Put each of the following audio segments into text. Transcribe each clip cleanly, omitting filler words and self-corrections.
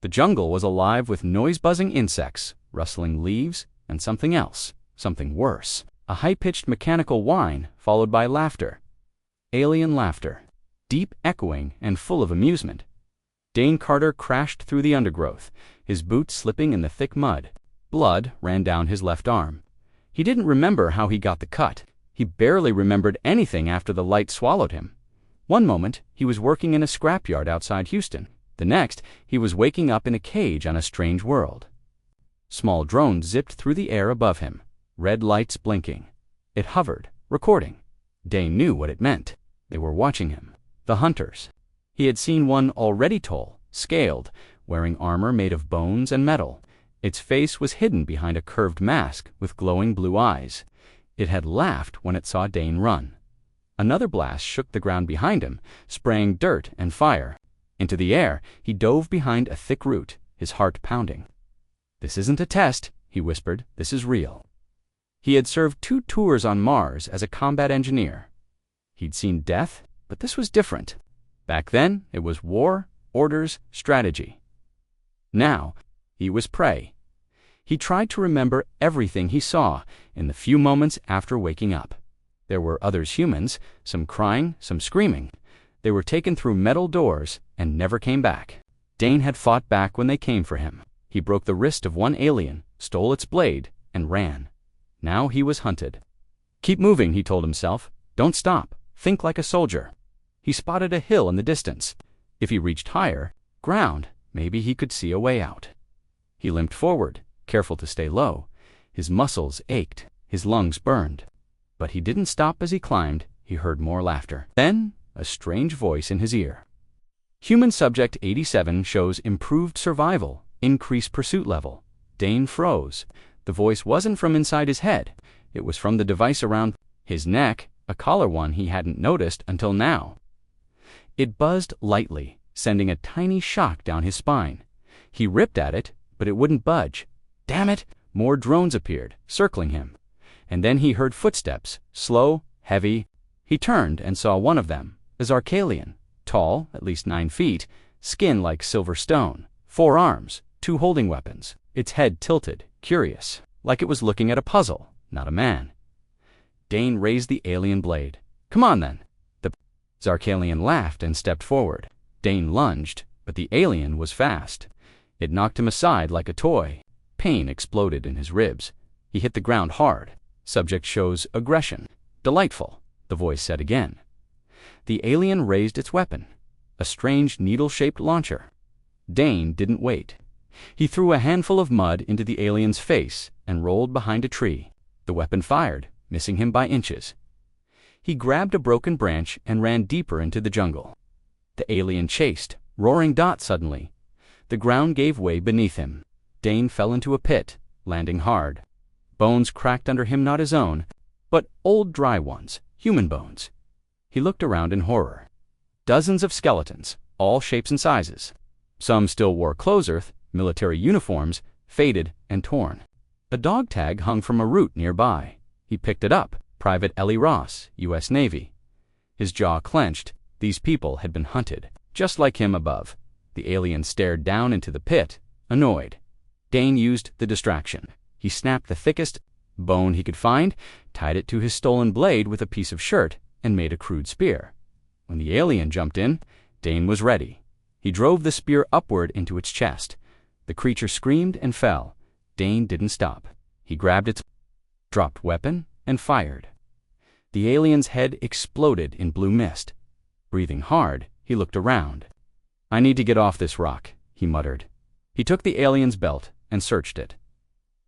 The jungle was alive with noise-buzzing insects, rustling leaves, and something else, something worse. A high-pitched mechanical whine followed by laughter. Alien laughter, deep, echoing, and full of amusement. Dane Carter crashed through the undergrowth, his boots slipping in the thick mud. Blood ran down his left arm. He didn't remember how he got the cut. He barely remembered anything after the light swallowed him. One moment, he was working in a scrapyard outside Houston. The next, he was waking up in a cage on a strange world. Small drones zipped through the air above him, red lights blinking. It hovered, recording. Dane knew what it meant. They were watching him. The hunters. He had seen one already tall, scaled, wearing armor made of bones and metal. Its face was hidden behind a curved mask with glowing blue eyes. It had laughed when it saw Dane run. Another blast shook the ground behind him, spraying dirt and fire. Into the air, he dove behind a thick root, his heart pounding. "This isn't a test," he whispered. "This is real." He had served 2 tours on Mars as a combat engineer. He'd seen death, but this was different. Back then, it was war, orders, strategy. Now, he was prey. He tried to remember everything he saw in the few moments after waking up. There were others humans, some crying, some screaming. They were taken through metal doors and never came back. Dane had fought back when they came for him. He broke the wrist of one alien, stole its blade, and ran. Now he was hunted. "Keep moving," he told himself. "Don't stop. Think like a soldier." He spotted a hill in the distance. If he reached higher, ground, maybe he could see a way out. He limped forward, careful to stay low. His muscles ached, his lungs burned. But he didn't stop as he climbed. He heard more laughter. Then, a strange voice in his ear. "Human subject 87 shows improved survival, increased pursuit level." Dane froze. The voice wasn't from inside his head. It was from the device around his neck, a collar one he hadn't noticed until now. It buzzed lightly, sending a tiny shock down his spine. He ripped at it, but it wouldn't budge. Damn it! More drones appeared, circling him. And then he heard footsteps, slow, heavy. He turned and saw one of them, a Zarkalian, tall, at least 9 feet, skin like silver stone, 4 arms, 2 holding weapons, its head tilted, curious, like it was looking at a puzzle, not a man. Dane raised the alien blade. "Come on, then." The Zarkalian laughed and stepped forward. Dane lunged, but the alien was fast. It knocked him aside like a toy. Pain exploded in his ribs. He hit the ground hard. "Subject shows aggression. Delightful," the voice said again. The alien raised its weapon, a strange needle-shaped launcher. Dane didn't wait. He threw a handful of mud into the alien's face and rolled behind a tree. The weapon fired, missing him by inches. He grabbed a broken branch and ran deeper into the jungle. The alien chased, roaring dot suddenly. The ground gave way beneath him. Dane fell into a pit, landing hard. Bones cracked under him, not his own, but old dry ones, human bones. He looked around in horror. Dozens of skeletons, all shapes and sizes. Some still wore clothes, military uniforms, faded and torn. A dog tag hung from a root nearby. He picked it up. Private Ellie Ross, U.S. Navy. His jaw clenched. These people had been hunted, just like him above. The alien stared down into the pit, annoyed. Dane used the distraction. He snapped the thickest bone he could find, tied it to his stolen blade with a piece of shirt, and made a crude spear. When the alien jumped in, Dane was ready. He drove the spear upward into its chest. The creature screamed and fell. Dane didn't stop. He grabbed its dropped weapon and fired. The alien's head exploded in blue mist. Breathing hard, he looked around. "I need to get off this rock," he muttered. He took the alien's belt and searched it.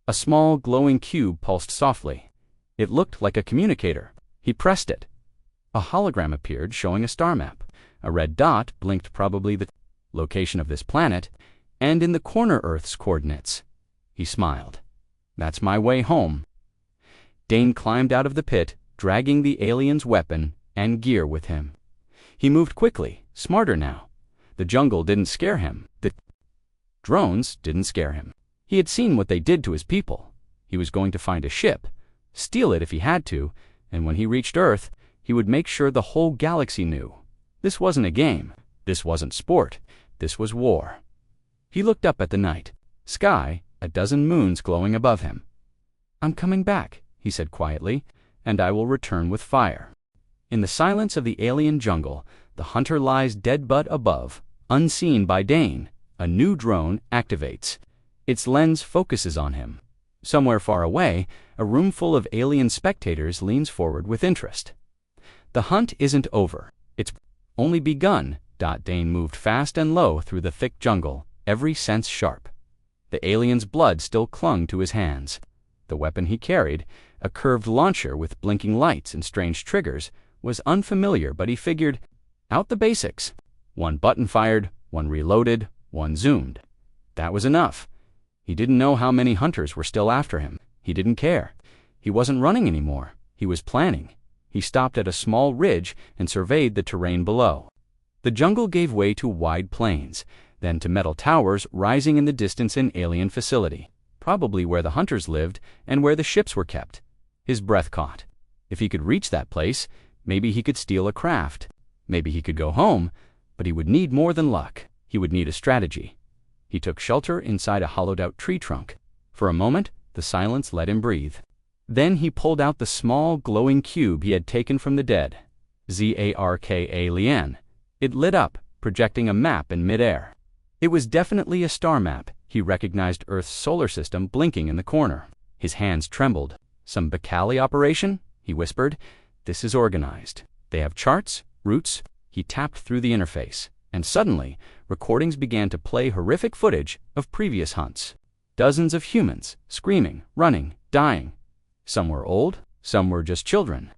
A small, glowing cube pulsed softly. It looked like a communicator. He pressed it. A hologram appeared showing a star map. A red dot blinked, probably the location of this planet, and in the corner Earth's coordinates. He smiled. "That's my way home." Dane climbed out of the pit, dragging the alien's weapon and gear with him. He moved quickly, smarter now. The jungle didn't scare him. The drones didn't scare him. He had seen what they did to his people. He was going to find a ship, steal it if he had to, and when he reached Earth, he would make sure the whole galaxy knew. This wasn't a game. This wasn't sport. This was war. He looked up at the night sky, a dozen moons glowing above him. "I'm coming back," he said quietly, "and I will return with fire." In the silence of the alien jungle, the hunter lies dead but above, unseen by Dane. A new drone activates. Its lens focuses on him. Somewhere far away, a room full of alien spectators leans forward with interest. The hunt isn't over. It's only begun. Dane moved fast and low through the thick jungle, every sense sharp. The alien's blood still clung to his hands. The weapon he carried, a curved launcher with blinking lights and strange triggers, was unfamiliar, but he figured out the basics. One button fired, one reloaded, one zoomed. That was enough. He didn't know how many hunters were still after him. He didn't care. He wasn't running anymore. He was planning. He stopped at a small ridge and surveyed the terrain below. The jungle gave way to wide plains, then to metal towers rising in the distance an alien facility, probably where the hunters lived and where the ships were kept. His breath caught. If he could reach that place, maybe he could steal a craft. Maybe he could go home, but he would need more than luck. He would need a strategy. He took shelter inside a hollowed-out tree trunk. For a moment, the silence let him breathe. Then he pulled out the small, glowing cube he had taken from the dead. Zarka. It lit up, projecting a map in midair. It was definitely a star map. He recognized Earth's solar system blinking in the corner. His hands trembled. "Some Bacali operation?" he whispered. "This is organized. They have charts, routes." He tapped through the interface, and suddenly, recordings began to play horrific footage of previous hunts. Dozens of humans, screaming, running, dying. Some were old, some were just children.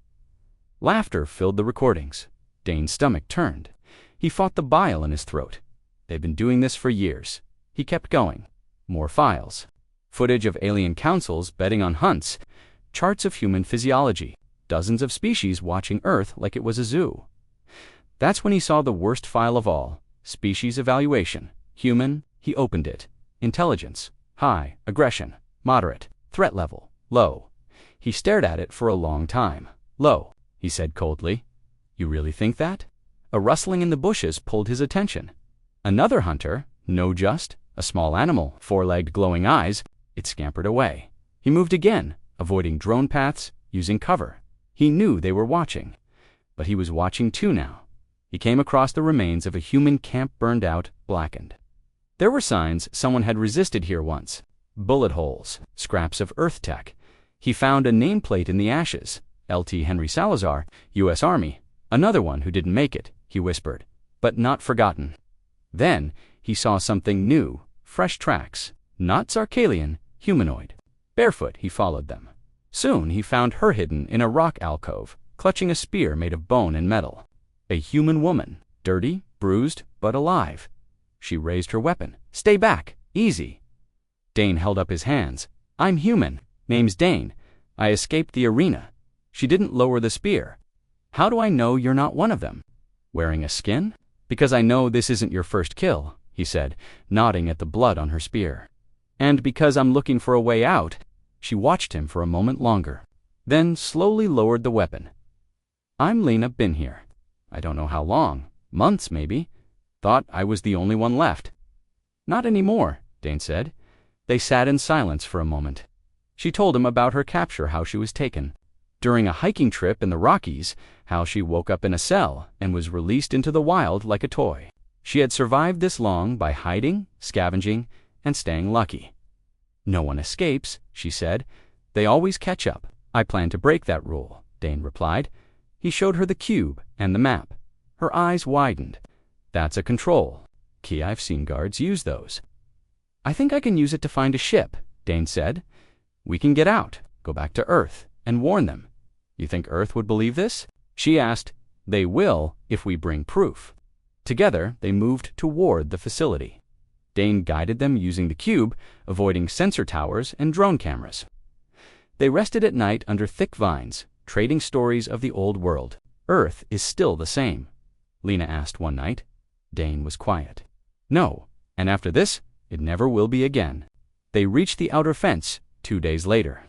Laughter filled the recordings. Dane's stomach turned. He fought the bile in his throat. They'd been doing this for years. He kept going. More files. Footage of alien councils betting on hunts. Charts of human physiology. Dozens of species watching Earth like it was a zoo. That's when he saw the worst file of all. Species evaluation. Human. He opened it. Intelligence. High. Aggression. Moderate. Threat level. Low. He stared at it for a long time. "Low," he said coldly. "You really think that?" A rustling in the bushes pulled his attention. Another hunter, no just, a small animal, four-legged glowing eyes, it scampered away. He moved again, avoiding drone paths, using cover. He knew they were watching. But he was watching too now. He came across the remains of a human camp burned out, blackened. There were signs someone had resisted here once. Bullet holes, scraps of Earth tech. He found a nameplate in the ashes. Lt. Henry Salazar, U.S. Army. Another one who didn't make it, he whispered, but not forgotten. Then he saw something new, fresh tracks, not Zarkalian, humanoid. Barefoot, he followed them. Soon he found her hidden in a rock alcove, clutching a spear made of bone and metal. A human woman, dirty, bruised, but alive. She raised her weapon. "Stay back, easy." Dane held up his hands. "I'm human. Name's Dane. I escaped the arena." She didn't lower the spear. "How do I know you're not one of them?" "Wearing a skin?" "Because I know this isn't your first kill," he said, nodding at the blood on her spear. "And because I'm looking for a way out." She watched him for a moment longer, then slowly lowered the weapon. "I'm Lena, been here. I don't know how long, months maybe. Thought I was the only one left." "Not anymore," Dane said. They sat in silence for a moment. She told him about her capture, how she was taken. During a hiking trip in the Rockies, how she woke up in a cell and was released into the wild like a toy. She had survived this long by hiding, scavenging, and staying lucky. "No one escapes," she said. "They always catch up." "I plan to break that rule," Dane replied. He showed her the cube and the map. Her eyes widened. "That's a control. Key, I've seen guards use those." "I think I can use it to find a ship," Dane said. "We can get out, go back to Earth, and warn them." "You think Earth would believe this?" She asked. "They will if we bring proof." Together, they moved toward the facility. Dane guided them using the cube, avoiding sensor towers and drone cameras. They rested at night under thick vines, trading stories of the old world. "Earth is still the same?" Lena asked one night. Dane was quiet. "No, and after this, it never will be again." They reached the outer fence 2 days later.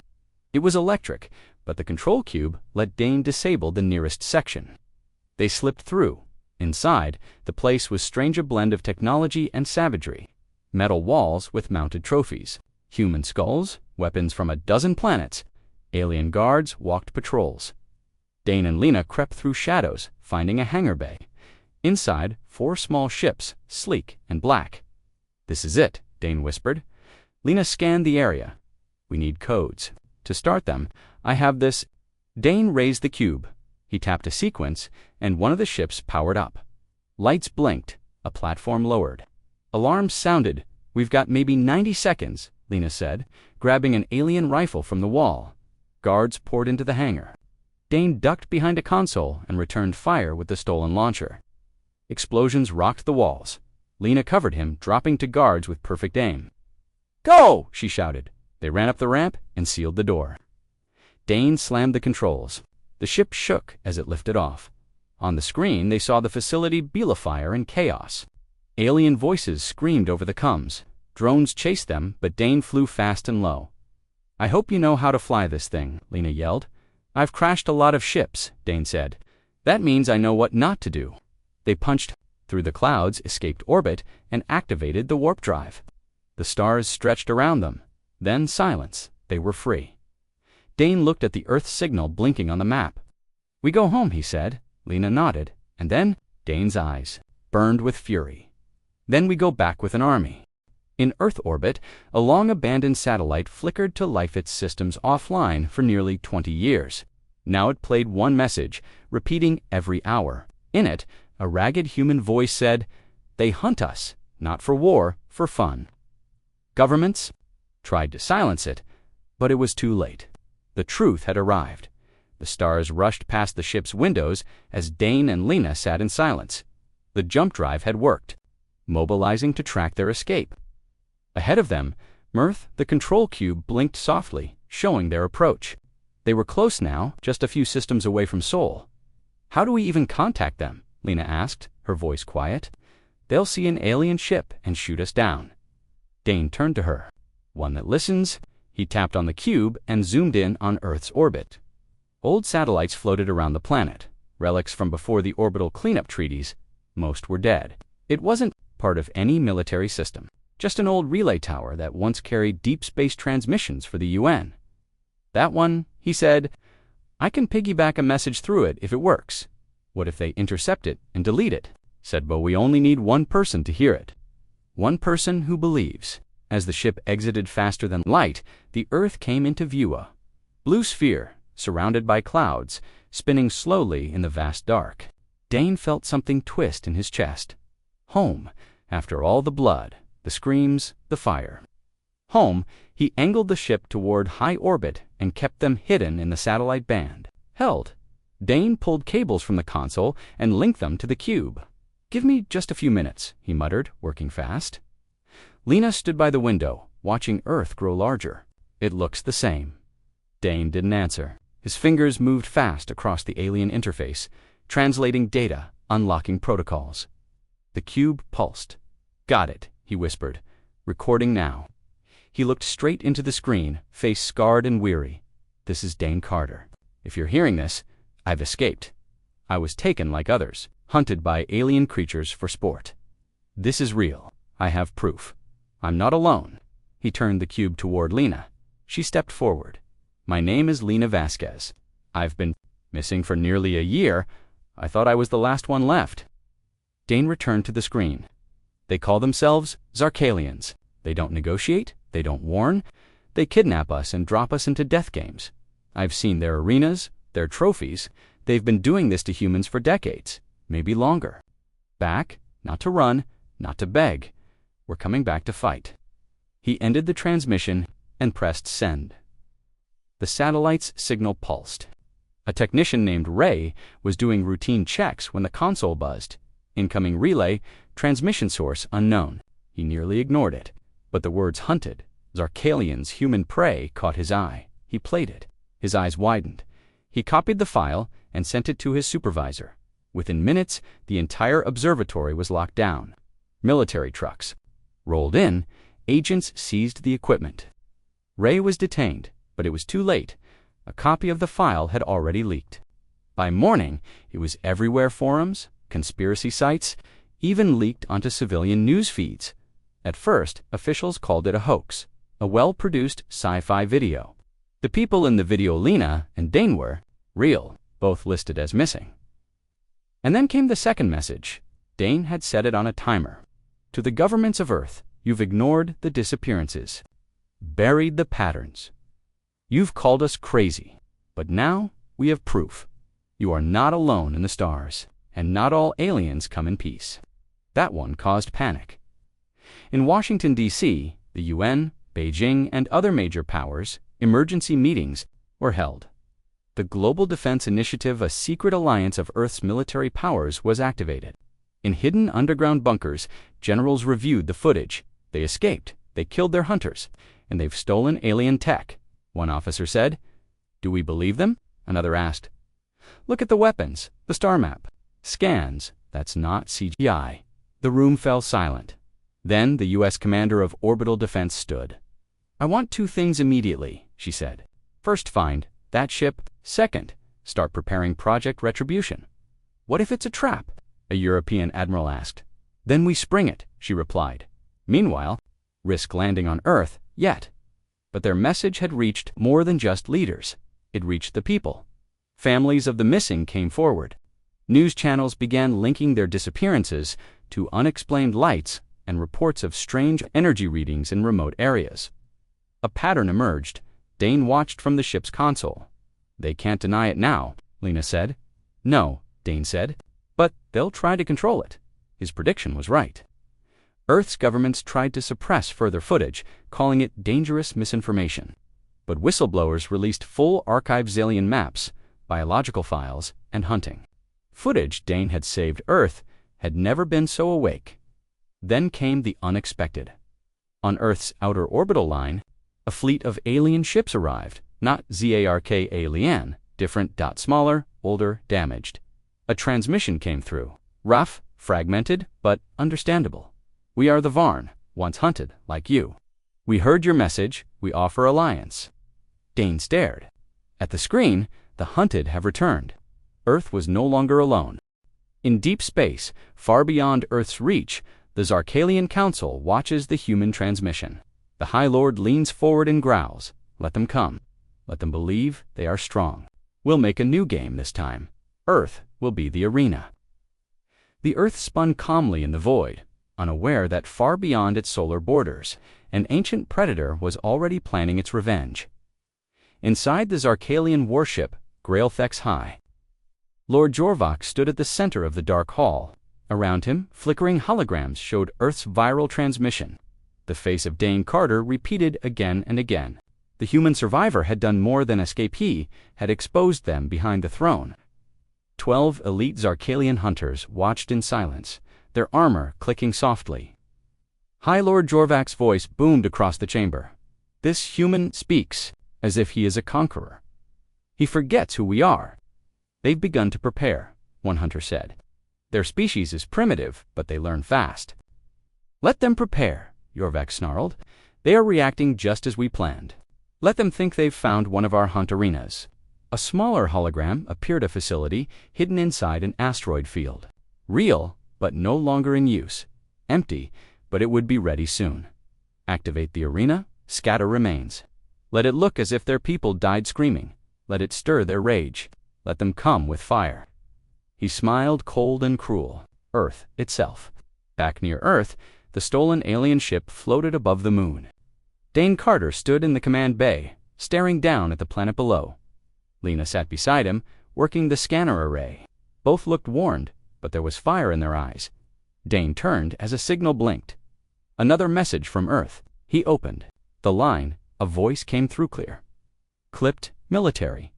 It was electric, but the control cube let Dane disable the nearest section. They slipped through. Inside, the place was strange, a blend of technology and savagery. metal walls with mounted trophies, human skulls, weapons from a dozen planets. Alien guards walked patrols. Dane and Lena crept through shadows, finding a hangar bay. Inside, 4 small ships, sleek and black. "This is it," Dane whispered. Lena scanned the area. "We need codes. To start them, I have this." Dane raised the cube. He tapped a sequence, and one of the ships powered up. Lights blinked. A platform lowered. Alarms sounded. "We've got maybe 90 seconds, Lena said, grabbing an alien rifle from the wall. Guards poured into the hangar. Dane ducked behind a console and returned fire with the stolen launcher. Explosions rocked the walls. Lena covered him, dropping to guards with perfect aim. "Go!" she shouted. They ran up the ramp and sealed the door. Dane slammed the controls. The ship shook as it lifted off. On the screen, they saw the facility be afire in chaos. Alien voices screamed over the comms. Drones chased them, but Dane flew fast and low. "I hope you know how to fly this thing," Lena yelled. "I've crashed a lot of ships," Dane said. "That means I know what not to do." They punched through the clouds, escaped orbit, and activated the warp drive. The stars stretched around them. Then silence. They were free. Dane looked at the Earth signal blinking on the map. "We go home," he said. Lena nodded, and then Dane's eyes burned with fury. "Then we go back with an army." In Earth orbit, a long-abandoned satellite flickered to life its systems offline for nearly 20 years. Now it played one message, repeating every hour. In it, a ragged human voice said, "They hunt us, not for war, for fun." Governments tried to silence it, but it was too late. The truth had arrived. The stars rushed past the ship's windows as Dane and Lena sat in silence. The jump drive had worked, mobilizing to track their escape. Ahead of them, Mirth, the control cube, blinked softly, showing their approach. They were close now, just a few systems away from Sol. "How do we even contact them?" Lena asked, her voice quiet. "They'll see an alien ship and shoot us down." Dane turned to her. "One that listens." He tapped on the cube and zoomed in on Earth's orbit. Old satellites floated around the planet, relics from before the orbital cleanup treaties. Most were dead. It wasn't part of any military system, just an old relay tower that once carried deep space transmissions for the UN. "That one," he said, "I can piggyback a message through it if it works." "What if they intercept it and delete it?" said Bo. "We only need one person to hear it. One person who believes." As the ship exited faster than light, the Earth came into view, a blue sphere, surrounded by clouds, spinning slowly in the vast dark. Dane felt something twist in his chest. Home, after all the blood, the screams, the fire. Home, he angled the ship toward high orbit and kept them hidden in the satellite band. Held. Dane pulled cables from the console and linked them to the cube. "Give me just a few minutes," he muttered, working fast. Lena stood by the window, watching Earth grow larger. "It looks the same." Dane didn't answer. His fingers moved fast across the alien interface, translating data, unlocking protocols. The cube pulsed. "Got it," he whispered. "Recording now." He looked straight into the screen, face scarred and weary. "This is Dane Carter. If you're hearing this, I've escaped. I was taken like others, hunted by alien creatures for sport. This is real. I have proof. I'm not alone." He turned the cube toward Lena. She stepped forward. "My name is Lena Vasquez. I've been missing for nearly a year. I thought I was the last one left." Dane returned to the screen. "They call themselves Zarkalians. They don't negotiate. They don't warn. They kidnap us and drop us into death games. I've seen their arenas, their trophies. They've been doing this to humans for decades, maybe longer. Back, not to run, not to beg. We're coming back to fight." He ended the transmission and pressed send. The satellite's signal pulsed. A technician named Ray was doing routine checks when the console buzzed. Incoming relay, transmission source unknown. He nearly ignored it, but the words hunted, Zarkalians, human prey, caught his eye. He played it. His eyes widened. He copied the file and sent it to his supervisor. Within minutes, the entire observatory was locked down. Military trucks rolled in. Agents seized the equipment. Ray was detained, but it was too late. A copy of the file had already leaked. By morning, it was everywhere: forums, conspiracy sites, even leaked onto civilian news feeds. At first, officials called it a hoax, a well-produced sci-fi video. The people in the video, Lena and Dane, were real, both listed as missing. And then came the second message. Dane had set it on a timer. To the governments of Earth, you've ignored the disappearances, buried the patterns. You've called us crazy, but now we have proof. You are not alone in the stars, and not all aliens come in peace. That one caused panic. In Washington, D.C., the UN, Beijing, and other major powers, emergency meetings were held. The Global Defense Initiative, a secret alliance of Earth's military powers, was activated. In hidden underground bunkers, generals reviewed the footage. They escaped, they killed their hunters, and they've stolen alien tech. One officer said. Do we believe them? Another asked. Look at the weapons, the star map. Scans, that's not CGI. The room fell silent. Then the U.S. commander of orbital defense stood. I want two things immediately, she said. First, find that ship. Second, start preparing Project Retribution. What if it's a trap? A European admiral asked. Then we spring it, she replied. Meanwhile, risk landing on Earth, yet. But their message had reached more than just leaders. It reached the people. Families of the missing came forward. News channels began linking their disappearances to unexplained lights and reports of strange energy readings in remote areas. A pattern emerged. Dane watched from the ship's console. They can't deny it now, Lena said. No, Dane said. But they'll try to control it. His prediction was right. Earth's governments tried to suppress further footage, calling it dangerous misinformation. But whistleblowers released full archive alien maps, biological files, and hunting. Footage Dane had saved Earth had never been so awake. Then came the unexpected. On Earth's outer orbital line, a fleet of alien ships arrived, not ZARK alien, different, smaller, older, damaged. A transmission came through, rough, fragmented, but understandable. We are the Varn, once hunted, like you. We heard your message, we offer alliance. Dane stared. At the screen, the hunted have returned. Earth was no longer alone. In deep space, far beyond Earth's reach, the Zarkalian Council watches the human transmission. The High Lord leans forward and growls. Let them come. Let them believe they are strong. We'll make a new game this time. Earth will be the arena. The Earth spun calmly in the void, unaware that far beyond its solar borders, an ancient predator was already planning its revenge. Inside the Zarkalian warship, Grailthex High, Lord Jorvak stood at the center of the dark hall. Around him, flickering holograms showed Earth's viral transmission. The face of Dane Carter repeated again and again. The human survivor had done more than escape. He had exposed them behind the throne. 12 elite Zarkalian hunters watched in silence, their armor clicking softly. High Lord Jorvak's voice boomed across the chamber. This human speaks as if he is a conqueror. He forgets who we are. They've begun to prepare, one hunter said. Their species is primitive, but they learn fast. Let them prepare, Jorvak snarled. They are reacting just as we planned. Let them think they've found one of our hunt arenas. A smaller hologram appeared at a facility hidden inside an asteroid field. Real, but no longer in use. Empty, but it would be ready soon. Activate the arena, scatter remains. Let it look as if their people died screaming. Let it stir their rage. Let them come with fire. He smiled, cold and cruel. Earth itself. Back near Earth, the stolen alien ship floated above the moon. Dane Carter stood in the command bay, staring down at the planet below. Lena sat beside him, working the scanner array. Both looked warned, but there was fire in their eyes. Dane turned as a signal blinked. Another message from Earth. He opened. The line, a voice came through clear. Clipped, military.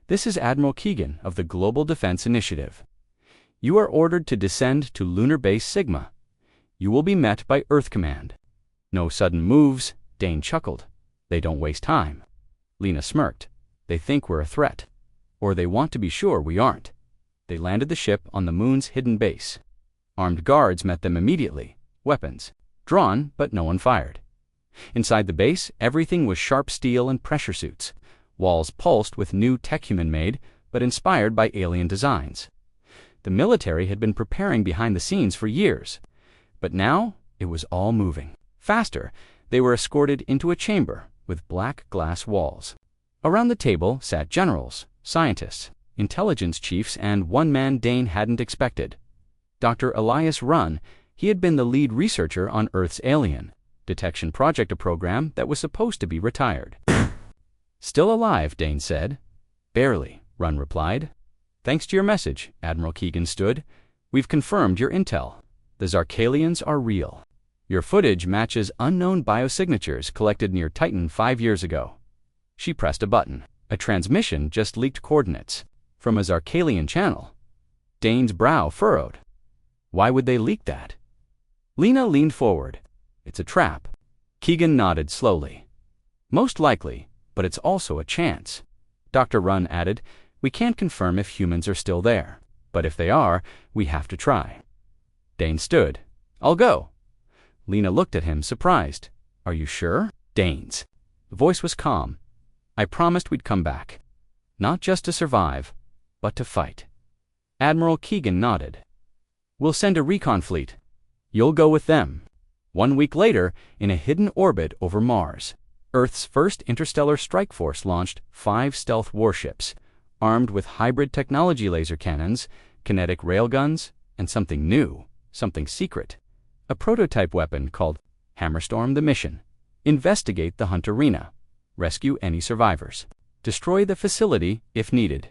This is Admiral Keegan of the Global Defense Initiative. You are ordered to descend to Lunar Base Sigma. You will be met by Earth Command. No sudden moves, Dane chuckled. They don't waste time. Lena smirked. They think we're a threat. Or they want to be sure we aren't. They landed the ship on the moon's hidden base. Armed guards met them immediately. Weapons. Drawn, but no one fired. Inside the base, everything was sharp steel and pressure suits. Walls pulsed with new tech human-made, but inspired by alien designs. The military had been preparing behind the scenes for years. But now, it was all moving. Faster, they were escorted into a chamber with black glass walls. Around the table sat generals, scientists, intelligence chiefs, and one man Dane hadn't expected. Dr. Elias Runn. He had been the lead researcher on Earth's alien detection project, a program that was supposed to be retired. "Still alive," Dane said. "Barely," Runn replied. "Thanks to your message," Admiral Keegan stood. "We've confirmed your intel. The Zarkalians are real. Your footage matches unknown biosignatures collected near Titan 5 years ago." She pressed a button. A transmission just leaked coordinates from a Zarkalian channel. Dane's brow furrowed. Why would they leak that? Lena leaned forward. "It's a trap." Keegan nodded slowly. "Most likely, but it's also a chance." Dr. Runn added, "We can't confirm if humans are still there, but if they are, we have to try." Dane stood. "I'll go." Lena looked at him, surprised. "Are you sure?" Dane's voice was calm. "I promised we'd come back. Not just to survive, but to fight." Admiral Keegan nodded. "We'll send a recon fleet. You'll go with them." 1 week later, in a hidden orbit over Mars, Earth's first interstellar strike force launched 5 stealth warships, armed with hybrid technology laser cannons, kinetic railguns, and something new, something secret. A prototype weapon called Hammerstorm. The mission: investigate the Hunt Arena, rescue any survivors, destroy the facility if needed.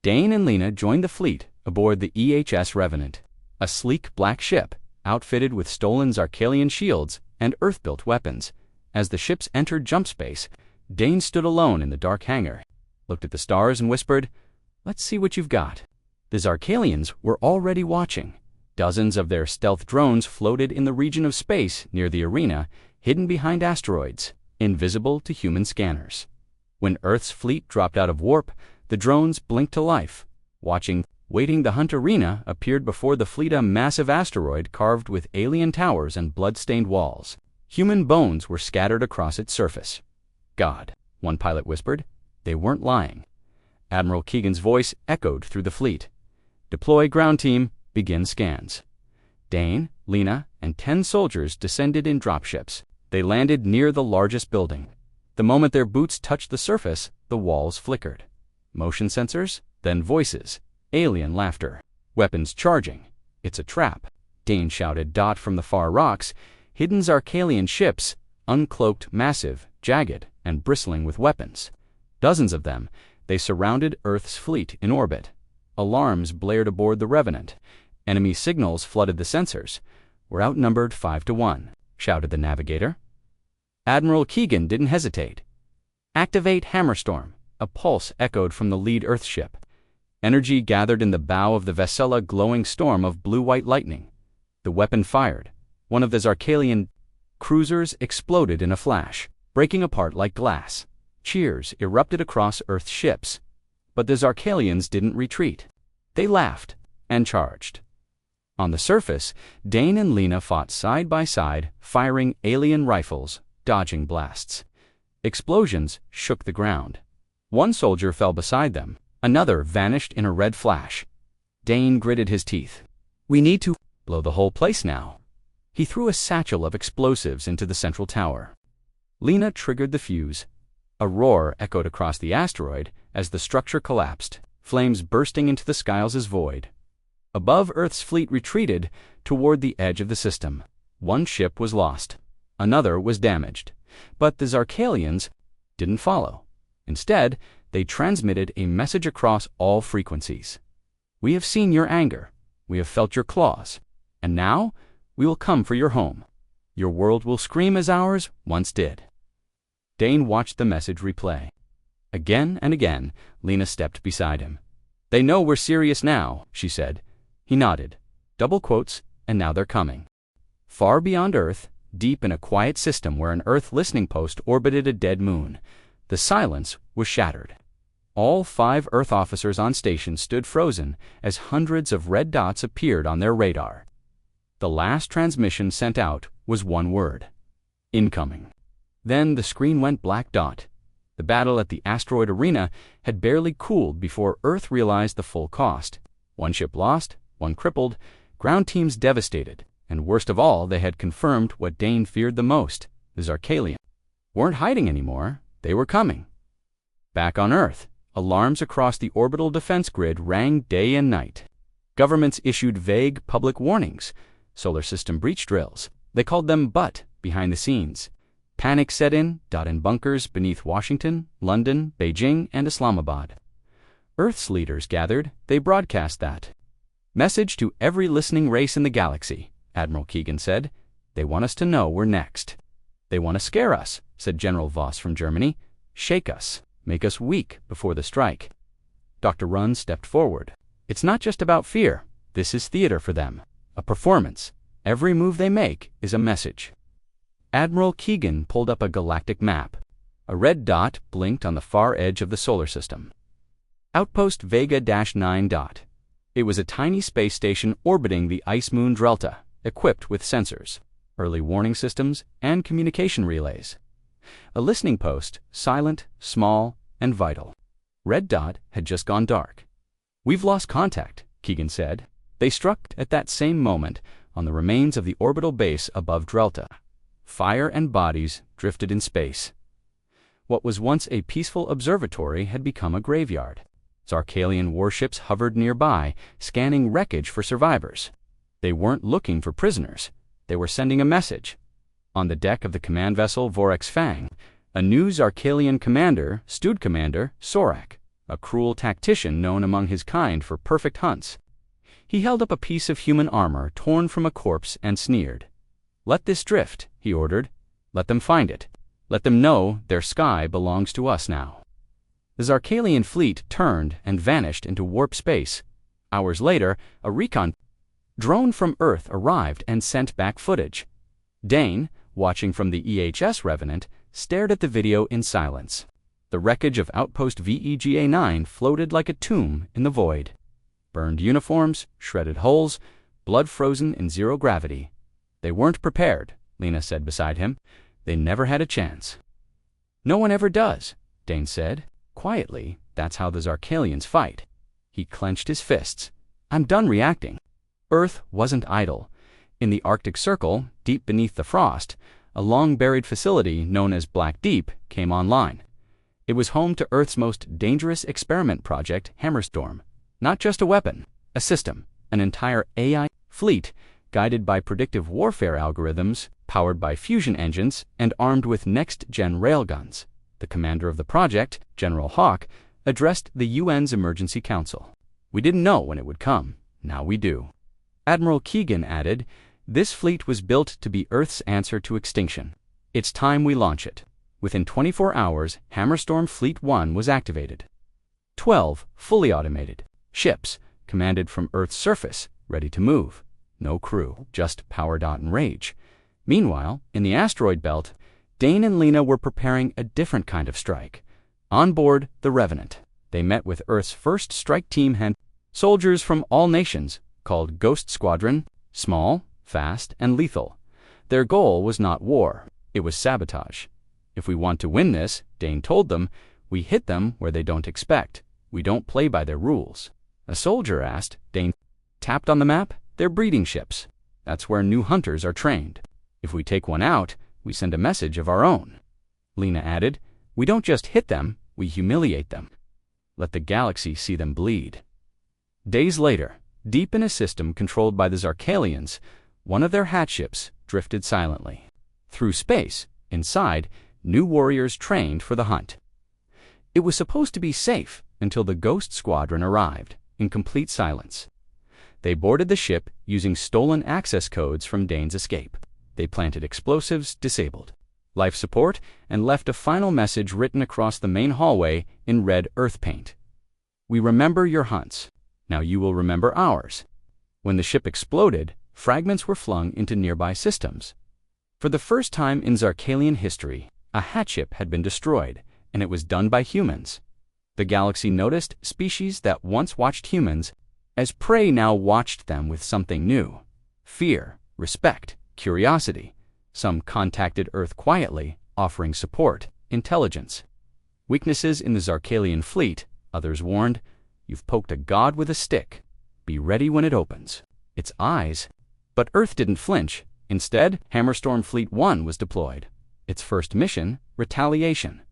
Dane and Lena joined the fleet aboard the EHS Revenant, a sleek black ship outfitted with stolen Zarkalian shields and Earth-built weapons. As the ships entered jump space, Dane stood alone in the dark hangar, looked at the stars and whispered, "Let's see what you've got." The Zarkalians were already watching. Dozens of their stealth drones floated in the region of space near the arena, hidden behind asteroids, invisible to human scanners. When Earth's fleet dropped out of warp, the drones blinked to life. Waiting the Hunt Arena appeared before the fleet, a massive asteroid carved with alien towers and blood-stained walls. Human bones were scattered across its surface. "God," one pilot whispered. They weren't lying. Admiral Keegan's voice echoed through the fleet. "Deploy ground team, begin scans." Dane, Lena, and 10 soldiers descended in dropships. They landed near the largest building. The moment their boots touched the surface, the walls flickered. Motion sensors, then voices. Alien laughter. Weapons charging. "It's a trap," Dane shouted. From the far rocks, hidden Zarkalian ships, uncloaked, massive, jagged, and bristling with weapons. Dozens of them, they surrounded Earth's fleet in orbit. Alarms blared aboard the Revenant. Enemy signals flooded the sensors. "We're outnumbered 5 to 1, shouted the navigator. Admiral Keegan didn't hesitate. "Activate Hammerstorm." A pulse echoed from the lead Earth ship. Energy gathered in the bow of the vessel, a glowing storm of blue-white lightning. The weapon fired. One of the Zarkalian cruisers exploded in a flash, breaking apart like glass. Cheers erupted across Earth's ships. But the Zarkalians didn't retreat. They laughed and charged. On the surface, Dane and Lena fought side by side, firing alien rifles, dodging blasts. Explosions shook the ground. One soldier fell beside them. Another vanished in a red flash. Dane gritted his teeth. "We need to blow the whole place now." He threw a satchel of explosives into the central tower. Lena triggered the fuse. A roar echoed across the asteroid as the structure collapsed, flames bursting into the skies' void. Above, Earth's fleet retreated toward the edge of the system. One ship was lost. Another was damaged. But the Zarkalians didn't follow. Instead, they transmitted a message across all frequencies. "We have seen your anger. We have felt your claws. And now, we will come for your home. Your world will scream as ours once did." Dane watched the message replay. Again and again, Lena stepped beside him. "They know we're serious now," she said. He nodded. Double quotes, "and now they're coming." Far beyond Earth, deep in a quiet system where an Earth listening post orbited a dead moon, the silence was shattered. All 5 Earth officers on station stood frozen as hundreds of red dots appeared on their radar. The last transmission sent out was one word: incoming. Then the screen went black. The battle at the asteroid arena had barely cooled before Earth realized the full cost. One ship lost, one crippled, ground teams devastated, And worst of all, they had confirmed what Dane feared the most. The Zarkalians weren't hiding anymore. They were coming. Back on Earth, alarms across the orbital defense grid rang day and night. Governments issued vague public warnings, solar system breach drills. They called them BUT behind the scenes. Panic set in bunkers beneath Washington, London, Beijing, and Islamabad. Earth's leaders gathered. They broadcast that message to every listening race in the galaxy, Admiral Keegan said. They want us to know we're next. They want to scare us, said General Voss from Germany. Shake us, make us weak before the strike. Dr. Runn stepped forward. It's not just about fear. This is theater for them, a performance. Every move they make is a message. Admiral Keegan pulled up a galactic map. A red dot blinked on the far edge of the solar system. Outpost Vega-9. It was a tiny space station orbiting the ice moon Drelta, equipped with sensors, early warning systems, and communication relays. A listening post, silent, small, and vital. Red dot had just gone dark. We've lost contact, Keegan said. They struck at that same moment on the remains of the orbital base above Drelta. Fire and bodies drifted in space. What was once a peaceful observatory had become a graveyard. Zarkalian warships hovered nearby, scanning wreckage for survivors. They weren't looking for prisoners. They were sending a message. On the deck of the command vessel Vorex Fang, a new Zarkalian commander stood Commander Sorak, a cruel tactician known among his kind for perfect hunts. He held up a piece of human armor torn from a corpse and sneered. Let this drift, he ordered. Let them find it. Let them know their sky belongs to us now. The Zarkalian fleet turned and vanished into warp space. Hours later, a recon drone from Earth arrived and sent back footage. Dane, watching from the EHS Revenant, stared at the video in silence. The wreckage of Outpost VEGA-9 floated like a tomb in the void. Burned uniforms, shredded hulls, blood frozen in zero gravity. They weren't prepared, Lena said beside him. They never had a chance. No one ever does, Dane said. Quietly, that's how the Zarkalians fight. He clenched his fists. I'm done reacting. Earth wasn't idle. In the Arctic Circle, deep beneath the frost, a long-buried facility known as Black Deep came online. It was home to Earth's most dangerous experiment project, Hammerstorm. Not just a weapon, a system, an entire AI fleet guided by predictive warfare algorithms, powered by fusion engines, and armed with next-gen railguns. The commander of the project, General Hawk, addressed the UN's Emergency Council. We didn't know when it would come. Now we do. Admiral Keegan added, this fleet was built to be Earth's answer to extinction. It's time we launch it. Within 24 hours, Hammerstorm Fleet 1 was activated. 12 fully automated ships, commanded from Earth's surface, ready to move. No crew, just power dot and rage. Meanwhile, in the asteroid belt, Dane and Lena were preparing a different kind of strike. On board the Revenant, they met with Earth's first strike team soldiers from all nations, called Ghost Squadron, small, fast, and lethal. Their goal was not war, it was sabotage. If we want to win this, Dane told them, we hit them where they don't expect. We don't play by their rules. A soldier asked. Dane tapped on the map. They're breeding ships. That's where new hunters are trained. If we take one out, we send a message of our own. Lena added, we don't just hit them, we humiliate them. Let the galaxy see them bleed. Days later, deep in a system controlled by the Zarkalians, one of their hatchships drifted silently. Through space, inside, new warriors trained for the hunt. It was supposed to be safe until the Ghost Squadron arrived, in complete silence. They boarded the ship using stolen access codes from Dane's escape. They planted explosives, disabled life support, and left a final message written across the main hallway in red earth paint. We remember your hunts. Now you will remember ours. When the ship exploded, fragments were flung into nearby systems. For the first time in Zarkalian history, a hatchship had been destroyed, and it was done by humans. The galaxy noticed species that once watched humans as prey now watched them with something new. Fear, respect, curiosity. Some contacted Earth quietly, offering support, intelligence. Weaknesses in the Zarkalian fleet, others warned, you've poked a god with a stick. Be ready when it opens. Its eyes. But Earth didn't flinch. Instead, Hammerstorm Fleet 1 was deployed. Its first mission, retaliation.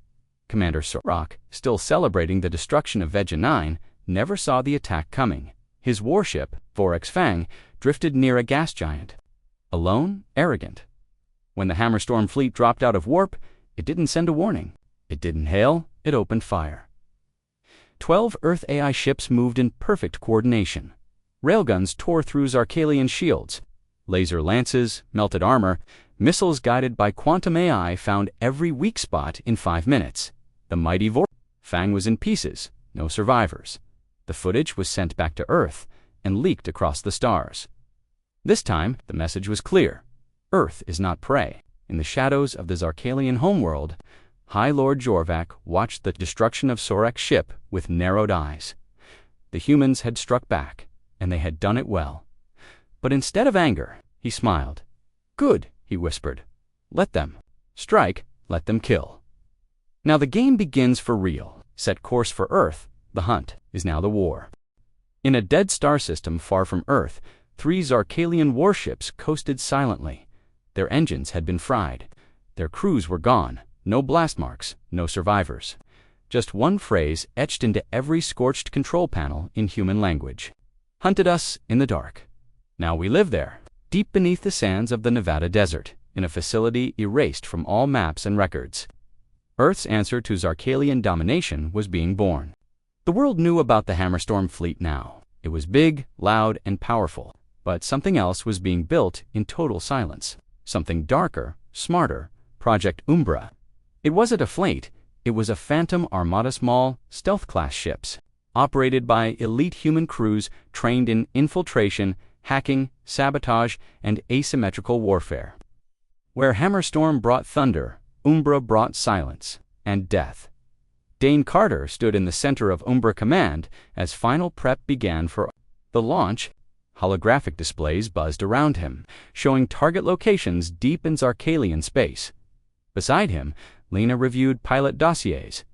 Commander Sorok, still celebrating the destruction of Vega 9, never saw the attack coming. His warship, Vorax Fang, drifted near a gas giant. Alone, arrogant. When the Hammerstorm fleet dropped out of warp, it didn't send a warning. It didn't hail, it opened fire. 12 Earth AI ships moved in perfect coordination. Railguns tore through Zarkalian shields. Laser lances, melted armor, missiles guided by quantum AI found every weak spot in 5 minutes. The mighty Fang was in pieces, no survivors. The footage was sent back to Earth and leaked across the stars. This time, the message was clear. Earth is not prey. In the shadows of the Zarkalian homeworld, High Lord Jorvac watched the destruction of Sorek's ship with narrowed eyes. The humans had struck back, and they had done it well. But instead of anger, he smiled. "Good," he whispered. "Let them strike, let them kill." Now the game begins for real. Set course for Earth. The hunt is now the war. In a dead star system far from Earth, 3 Zarkalian warships coasted silently. Their engines had been fried. Their crews were gone. No blast marks, no survivors. Just one phrase etched into every scorched control panel in human language. Hunted us in the dark. Now we live there, deep beneath the sands of the Nevada desert, in a facility erased from all maps and records. Earth's answer to Zarkalian domination was being born. The world knew about the Hammerstorm fleet now. It was big, loud, and powerful. But something else was being built in total silence. Something darker, smarter, Project Umbra. It wasn't a fleet, it was a Phantom Armada small, stealth-class ships, operated by elite human crews trained in infiltration, hacking, sabotage, and asymmetrical warfare. Where Hammerstorm brought thunder, Umbra brought silence and death. Dane Carter stood in the center of Umbra Command as final prep began for the launch. Holographic displays buzzed around him, showing target locations deep in Zarkalian space. Beside him, Lena reviewed pilot dossiers.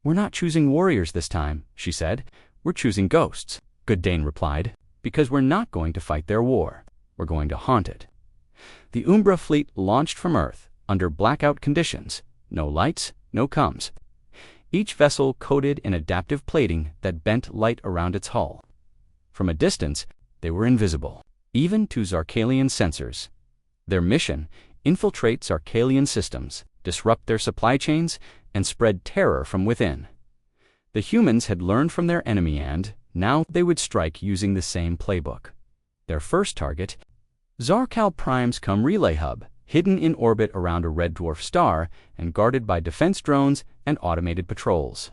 "We're not choosing warriors this time," she said. "We're choosing ghosts." "Good," Dane replied, "because we're not going to fight their war. We're going to haunt it." The Umbra fleet launched from Earth under blackout conditions. No lights, no comms. Each vessel coated in adaptive plating that bent light around its hull. From a distance, they were invisible, even to Zarkalian sensors. Their mission: infiltrate Zarkalian systems, disrupt their supply chains, and spread terror from within. The humans had learned from their enemy and, now, they would strike using the same playbook. Their first target, Zarkal Prime's Relay Hub, hidden in orbit around a red dwarf star and guarded by defense drones and automated patrols.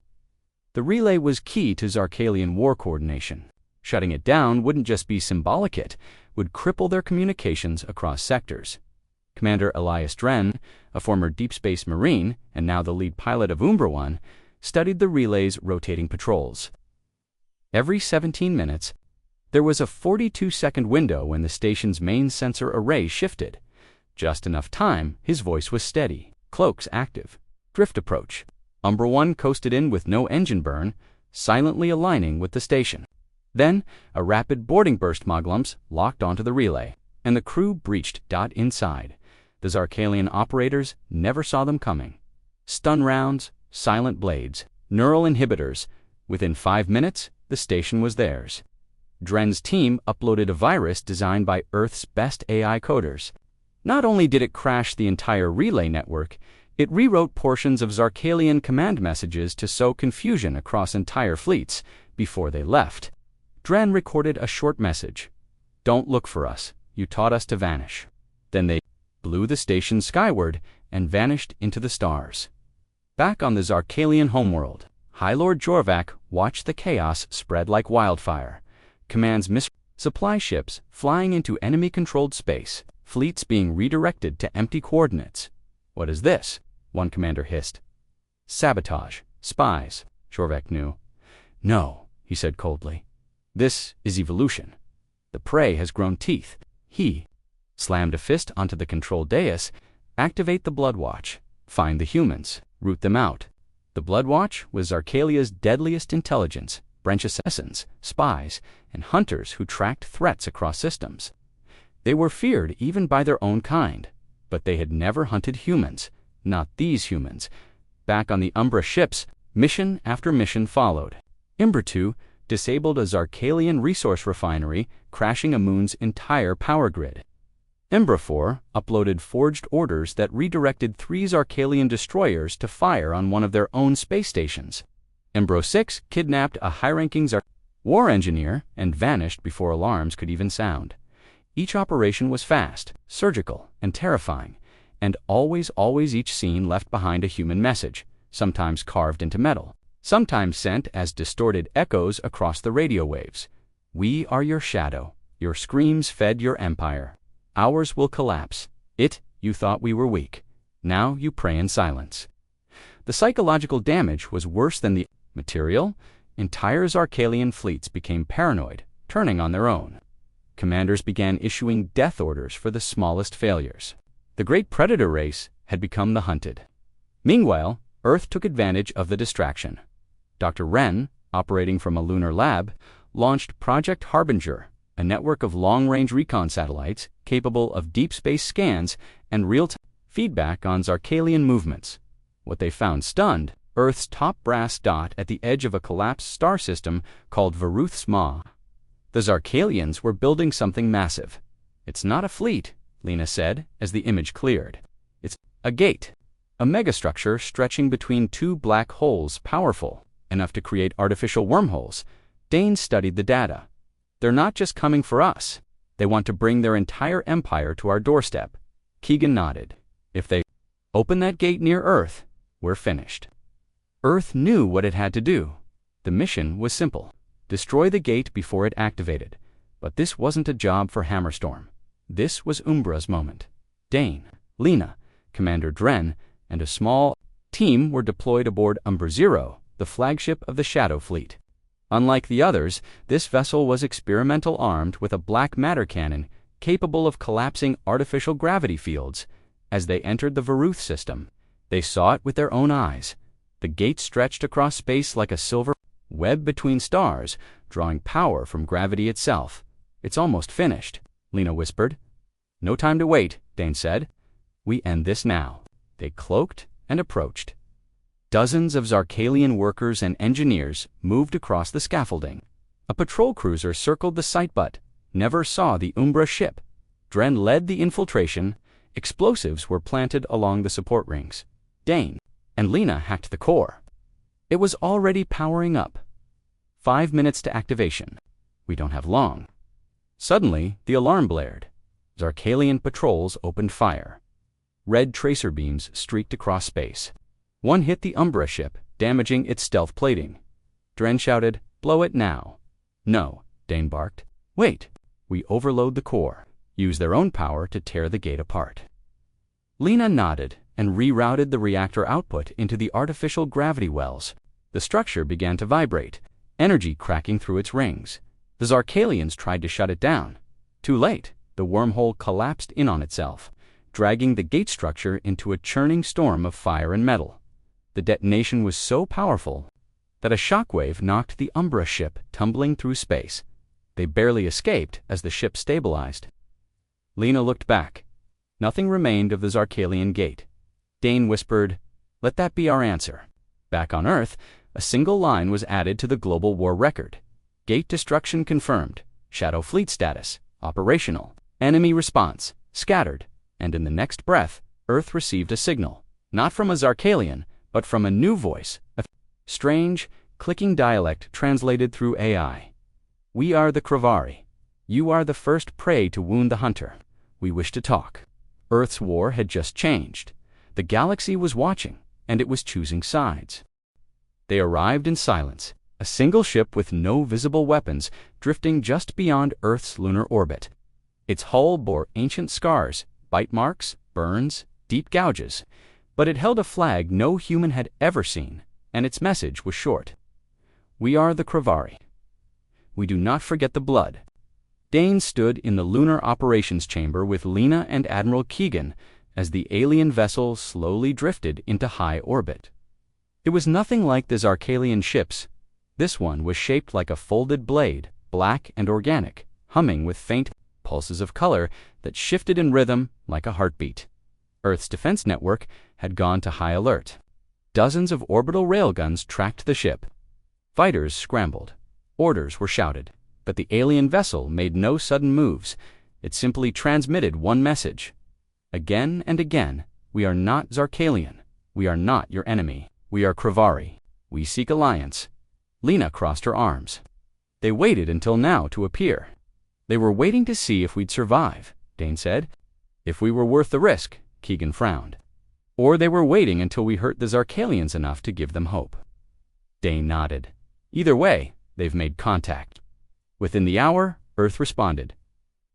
The relay was key to Zarkalian war coordination. Shutting it down wouldn't just be symbolic, it would cripple their communications across sectors. Commander Elias Dren, a former Deep Space Marine and now the lead pilot of Umbra 1, studied the relay's rotating patrols. Every 17 minutes, there was a 42-second window when the station's main sensor array shifted. Just enough time, his voice was steady, cloaks active. Drift approach. Umbra 1 coasted in with no engine burn, silently aligning with the station. Then, a rapid boarding burst Moglumps locked onto the relay, and the crew breached. Inside. The Zarkalian operators never saw them coming. Stun rounds, silent blades, neural inhibitors. Within 5 minutes, the station was theirs. Dren's team uploaded a virus designed by Earth's best AI coders. Not only did it crash the entire relay network, it rewrote portions of Zarkalian command messages to sow confusion across entire fleets before they left. Dren recorded a short message. "Don't look for us. You taught us to vanish." Then they blew the station skyward and vanished into the stars. Back on the Zarkalian homeworld, High Lord Jorvac watched the chaos spread like wildfire. Command's supply ships flying into enemy-controlled space, fleets being redirected to empty coordinates. "What is this?" one commander hissed. "Sabotage. Spies," Jorvac knew. "No," he said coldly. "This is evolution. The prey has grown teeth." He slammed a fist onto the control dais. "Activate the Blood Watch. Find the humans. Root them out." The Blood Watch was Zarkalia's deadliest intelligence, branch assassins, spies, and hunters who tracked threats across systems. They were feared even by their own kind, but they had never hunted humans, not these humans. Back on the Umbra ships, mission after mission followed. Umbra 2 disabled a Zarkalian resource refinery, crashing a moon's entire power grid. Umbra 4 uploaded forged orders that redirected 3 Zarkalian destroyers to fire on one of their own space stations. Umbra 6 kidnapped a high-ranking war engineer and vanished before alarms could even sound. Each operation was fast, surgical, and terrifying, and always each scene left behind a human message, sometimes carved into metal, sometimes sent as distorted echoes across the radio waves. We are your shadow. Your screams fed your empire. Ours will collapse. You thought we were weak. Now you pray in silence. The psychological damage was worse than the material. Entire Zarkalian fleets became paranoid, turning on their own. Commanders began issuing death orders for the smallest failures. The great predator race had become the hunted. Meanwhile, Earth took advantage of the distraction. Dr. Wren, operating from a lunar lab, launched Project Harbinger, a network of long-range recon satellites capable of deep space scans and real-time feedback on Zarkalian movements. What they found stunned Earth's top brass dot at the edge of a collapsed star system called Varuth's Maw. The Zarkalians were building something massive. It's not a fleet, Lena said as the image cleared. It's a gate, a megastructure stretching between 2 black holes, powerful enough to create artificial wormholes. Dane studied the data. They're not just coming for us. They want to bring their entire empire to our doorstep. Keegan nodded. If they open that gate near Earth, we're finished. Earth knew what it had to do. The mission was simple. Destroy the gate before it activated. But this wasn't a job for Hammerstorm. This was Umbra's moment. Dane, Lena, Commander Dren, and a small team were deployed aboard Umbra 0, the flagship of the Shadow Fleet. Unlike the others, this vessel was experimental, armed with a black matter cannon capable of collapsing artificial gravity fields. As they entered the Varuth system, they saw it with their own eyes. The gate stretched across space like a silver web between stars, drawing power from gravity itself. It's almost finished, Lena whispered. No time to wait, Dane said. We end this now. They cloaked and approached. Dozens of Zarkalian workers and engineers moved across the scaffolding. A patrol cruiser circled the site but never saw the Umbra ship. Dren led the infiltration. Explosives were planted along the support rings. Dane and Lena hacked the core. It was already powering up. 5 minutes to activation. We don't have long. Suddenly, the alarm blared. Zarkalian patrols opened fire. Red tracer beams streaked across space. One hit the Umbra ship, damaging its stealth plating. Dren shouted, "Blow it now." No, Dane barked. Wait. We overload the core. Use their own power to tear the gate apart. Lena nodded and rerouted the reactor output into the artificial gravity wells. The structure began to vibrate, energy cracking through its rings. The Zarkalians tried to shut it down. Too late. The wormhole collapsed in on itself, dragging the gate structure into a churning storm of fire and metal. The detonation was so powerful that a shockwave knocked the Umbra ship tumbling through space. They barely escaped as the ship stabilized. Lena looked back. Nothing remained of the Zarkalian gate. Dane whispered, "Let that be our answer." Back on Earth, a single line was added to the global war record. Gate destruction confirmed. Shadow Fleet status, operational. Enemy response, scattered. And in the next breath, Earth received a signal, not from a Zarkalian, but from a new voice, a strange, clicking dialect translated through AI. We are the Kravari. You are the first prey to wound the hunter. We wish to talk. Earth's war had just changed. The galaxy was watching, and it was choosing sides. They arrived in silence, a single ship with no visible weapons drifting just beyond Earth's lunar orbit. Its hull bore ancient scars, bite marks, burns, deep gouges, but it held a flag no human had ever seen, and its message was short. We are the Kravari. We do not forget the blood. Dane stood in the lunar operations chamber with Lena and Admiral Keegan as the alien vessel slowly drifted into high orbit. It was nothing like the Zarkalian ships. This one was shaped like a folded blade, black and organic, humming with faint pulses of color that shifted in rhythm like a heartbeat. Earth's defense network had gone to high alert. Dozens of orbital railguns tracked the ship. Fighters scrambled. Orders were shouted. But the alien vessel made no sudden moves. It simply transmitted one message. Again and again, we are not Zarkalian. We are not your enemy. We are Kravari. We seek alliance. Lena crossed her arms. They waited until now to appear. They were waiting to see if we'd survive, Dane said. If we were worth the risk, Keegan frowned. Or they were waiting until we hurt the Zarkalians enough to give them hope. Dane nodded. Either way, they've made contact. Within the hour, Earth responded.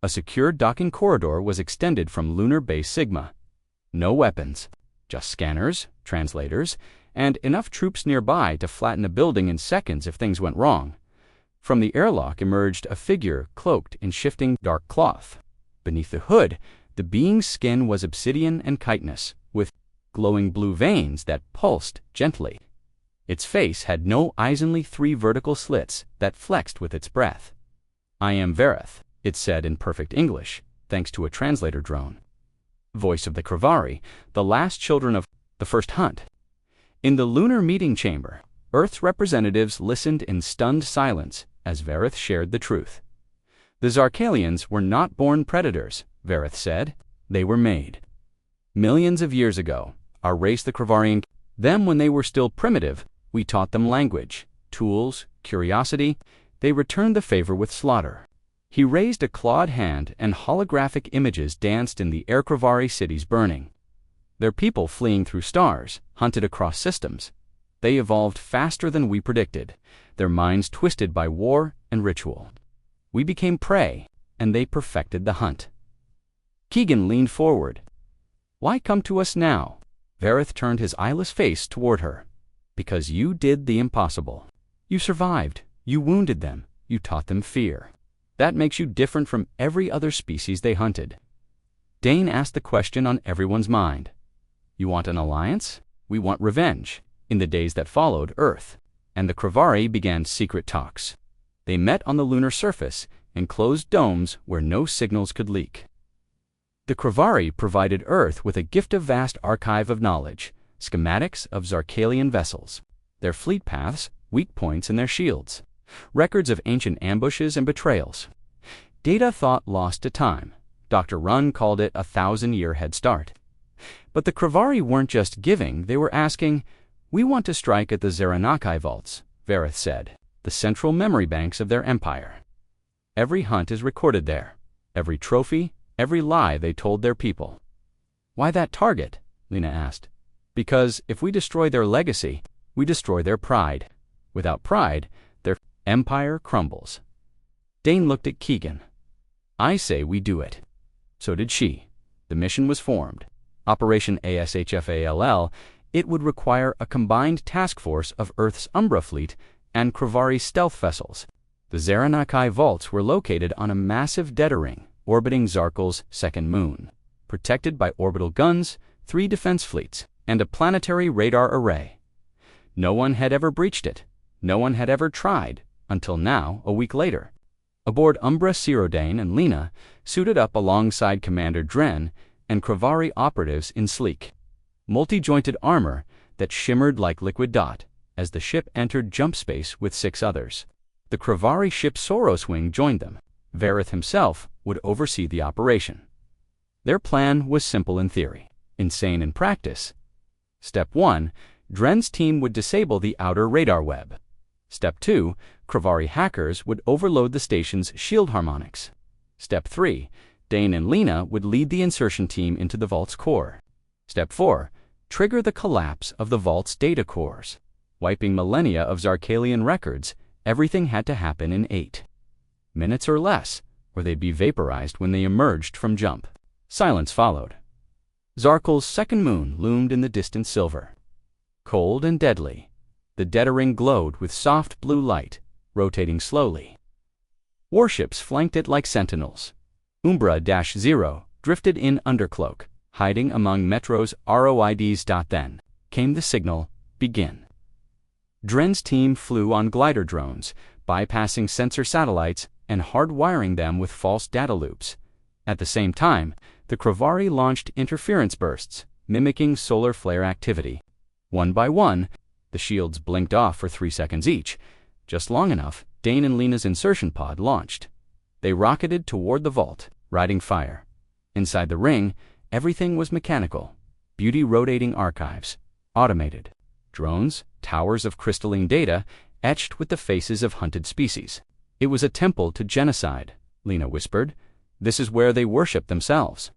A secure docking corridor was extended from Lunar Base Sigma. No weapons, just scanners, translators, and enough troops nearby to flatten a building in seconds if things went wrong. From the airlock emerged a figure cloaked in shifting dark cloth. Beneath the hood, the being's skin was obsidian and chitinous, with glowing blue veins that pulsed gently. Its face had no eyes, only 3 vertical slits that flexed with its breath. "I am Verith," it said in perfect English, thanks to a translator drone. Voice of the Kravari, the last children of the first hunt. In the lunar meeting chamber, Earth's representatives listened in stunned silence as Verith shared the truth. The Zarkalians were not born predators, Verith said. They were made. Millions of years ago, our race, the Kravarian, them when they were still primitive, we taught them language, tools, curiosity. They returned the favor with slaughter. He raised a clawed hand and holographic images danced in the Air Kravari cities burning. Their people fleeing through stars, hunted across systems. They evolved faster than we predicted, their minds twisted by war and ritual. We became prey, and they perfected the hunt. Keegan leaned forward. "Why come to us now?" Verith turned his eyeless face toward her. "Because you did the impossible. You survived. You wounded them. You taught them fear. That makes you different from every other species they hunted." Dane asked the question on everyone's mind. "You want an alliance? We want revenge." In the days that followed, Earth and the Kravari began secret talks. They met on the lunar surface in closed domes where no signals could leak. The Kravari provided Earth with a gift of vast archive of knowledge, schematics of Zarkalian vessels, their fleet paths, weak points, and their shields, records of ancient ambushes and betrayals. Data thought lost to time. Dr. Runn called it a 1,000-year head start. But the Kravari weren't just giving, they were asking, "We want to strike at the Zaranakai vaults," Verith said, "the central memory banks of their empire. Every hunt is recorded there, every trophy, every lie they told their people." "Why that target?" Lena asked. "Because if we destroy their legacy, we destroy their pride. Without pride, their empire crumbles." Dane looked at Keegan. "I say we do it." So did she. The mission was formed. Operation ASHFALL. It would require a combined task force of Earth's Umbra fleet and Kravari stealth vessels. The Zaranakai vaults were located on a massive data ring orbiting Zarkal's second moon, protected by orbital guns, 3 defense fleets, and a planetary radar array. No one had ever breached it. No one had ever tried, until now, a week later. Aboard Umbra, Dane and Lena suited up alongside Commander Dren and Kravari operatives in sleek, multi-jointed armor that shimmered like liquid dot as the ship entered jump space with 6 others. The Kravari ship Soroswing joined them. Verith himself would oversee the operation. Their plan was simple in theory, insane in practice. Step 1, Dren's team would disable the outer radar web. Step 2, Kravari hackers would overload the station's shield harmonics. Step 3, Dane and Lena would lead the insertion team into the vault's core. Step 4, trigger the collapse of the vault's data cores. Wiping millennia of Zarkalian records, everything had to happen in 8 minutes or less, or they'd be vaporized when they emerged from jump. Silence followed. Zarkal's second moon loomed in the distant silver. Cold and deadly, the data ring glowed with soft blue light, rotating slowly. Warships flanked it like sentinels. Umbra-0 drifted in undercloak, hiding among Metro's ROIDs. Then came the signal, begin. Dren's team flew on glider drones, bypassing sensor satellites and hardwiring them with false data loops. At the same time, the Kravari launched interference bursts, mimicking solar flare activity. One by one, the shields blinked off for 3 seconds each, just long enough. Dane and Lena's insertion pod launched. They rocketed toward the vault, riding fire. Inside the ring, everything was mechanical. Beauty rotating archives, automated. Drones, towers of crystalline data, etched with the faces of hunted species. It was a temple to genocide, Lena whispered. This is where they worship themselves.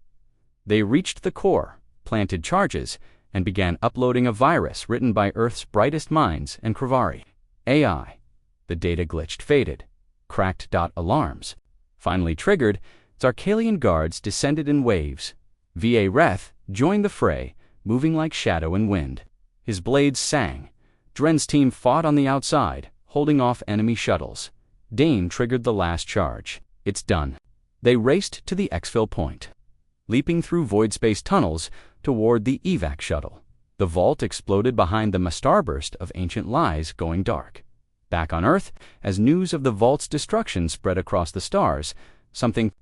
They reached the core, planted charges, and began uploading a virus written by Earth's brightest minds and Kravari. AI. The data glitched, faded. Cracked dot alarms. Finally triggered, Zarkalian guards descended in waves. V.A. Reth joined the fray, moving like shadow and wind. His blades sang. Dren's team fought on the outside, holding off enemy shuttles. Dane triggered the last charge. It's done. They raced to the exfil point, leaping through void space tunnels toward the evac shuttle. The vault exploded behind them, a starburst of ancient lies going dark. Back on Earth, as news of the vault's destruction spread across the stars, something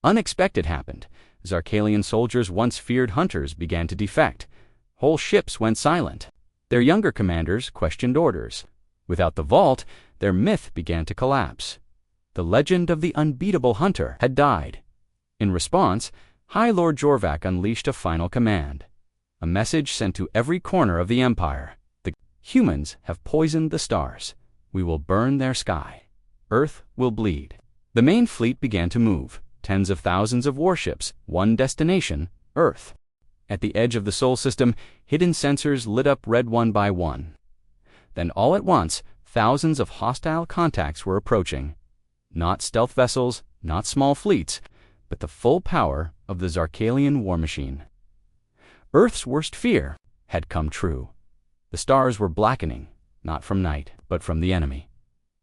unexpected happened. Zarkalian soldiers, once feared hunters, began to defect. Whole ships went silent. Their younger commanders questioned orders. Without the vault, their myth began to collapse. The legend of the unbeatable hunter had died. In response, High Lord Jorvac unleashed a final command. A message sent to every corner of the Empire. The humans have poisoned the stars. We will burn their sky. Earth will bleed. The main fleet began to move. Tens of thousands of warships, one destination, Earth. At the edge of the Sol system, hidden sensors lit up red one by one. Then all at once, thousands of hostile contacts were approaching. Not stealth vessels, not small fleets, but the full power of the Zarkalian war machine. Earth's worst fear had come true. The stars were blackening, not from night, but from the enemy.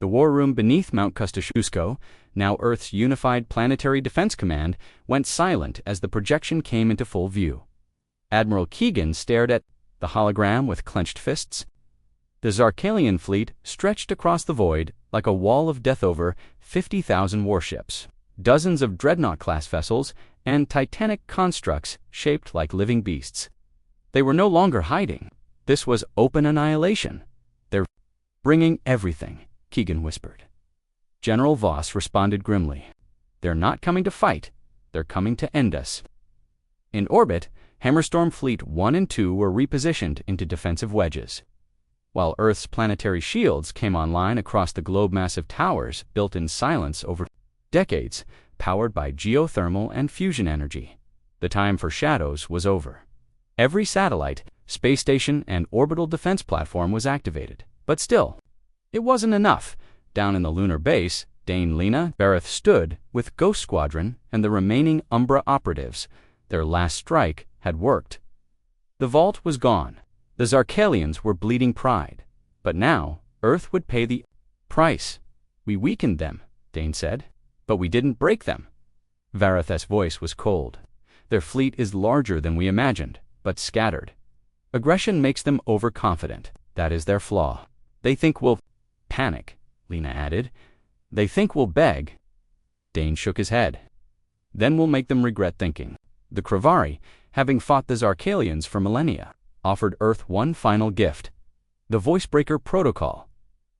The war room beneath Mount Kosciuszko, now Earth's unified planetary defense command, went silent as the projection came into full view. Admiral Keegan stared at the hologram with clenched fists. The Zarkalian fleet stretched across the void like a wall of death, over 50,000 warships, dozens of dreadnought-class vessels, and titanic constructs shaped like living beasts. They were no longer hiding. This was open annihilation. They're bringing everything, Keegan whispered. General Voss responded grimly. They're not coming to fight. They're coming to end us. In orbit, Hammerstorm Fleet 1 and 2 were repositioned into defensive wedges. While Earth's planetary shields came online across the globe, massive towers built in silence over decades, powered by geothermal and fusion energy. The time for shadows was over. Every satellite, space station, and orbital defense platform was activated. But still, it wasn't enough. Down in the lunar base, Dane, Lena, Bareth stood with Ghost Squadron and the remaining Umbra operatives. Their last strike had worked. The vault was gone. The Zarkalians were bleeding pride. But now, Earth would pay the price. We weakened them, Dane said. But we didn't break them. Vareth's voice was cold. Their fleet is larger than we imagined, but scattered. Aggression makes them overconfident. That is their flaw. They think we'll panic, Lena added. They think we'll beg. Dane shook his head. Then we'll make them regret thinking. The Kravari, having fought the Zarkalians for millennia, offered Earth one final gift. The Voicebreaker Protocol,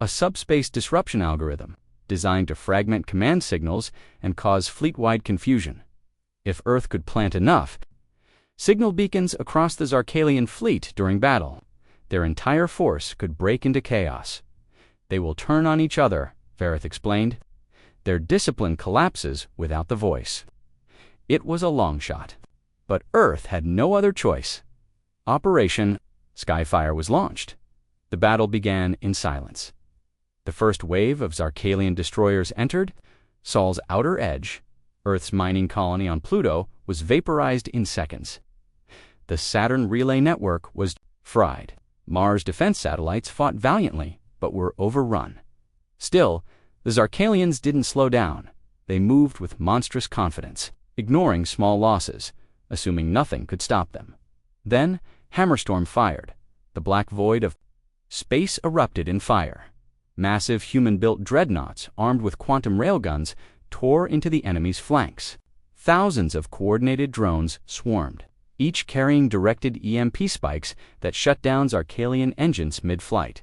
a subspace disruption algorithm designed to fragment command signals and cause fleet-wide confusion. If Earth could plant enough signal beacons across the Zarkalian fleet during battle, their entire force could break into chaos. They will turn on each other, Vareth explained. Their discipline collapses without the voice. It was a long shot, but Earth had no other choice. Operation Sci-Fi was launched. The battle began in silence. The first wave of Zarkalian destroyers entered. Sol's outer edge, Earth's mining colony on Pluto, was vaporized in seconds. The Saturn relay network was fried. Mars defense satellites fought valiantly, but were overrun. Still, the Zarkalians didn't slow down. They moved with monstrous confidence, ignoring small losses, assuming nothing could stop them. Then, Hammerstorm fired. The black void of space erupted in fire. Massive human-built dreadnoughts armed with quantum railguns tore into the enemy's flanks. Thousands of coordinated drones swarmed, each carrying directed EMP spikes that shut down Zarkalian engines mid-flight.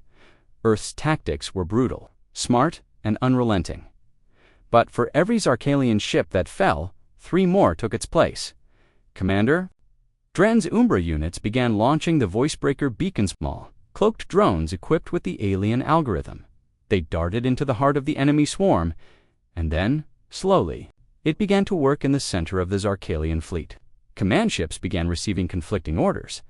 Earth's tactics were brutal, smart, and unrelenting. But for every Zarkalian ship that fell, 3 more took its place. Commander? Dren's Umbra units began launching the Voicebreaker beacon, small, cloaked drones equipped with the alien algorithm. They darted into the heart of the enemy swarm, and then, slowly, it began to work in the center of the Zarkalian fleet. Command ships began receiving conflicting orders.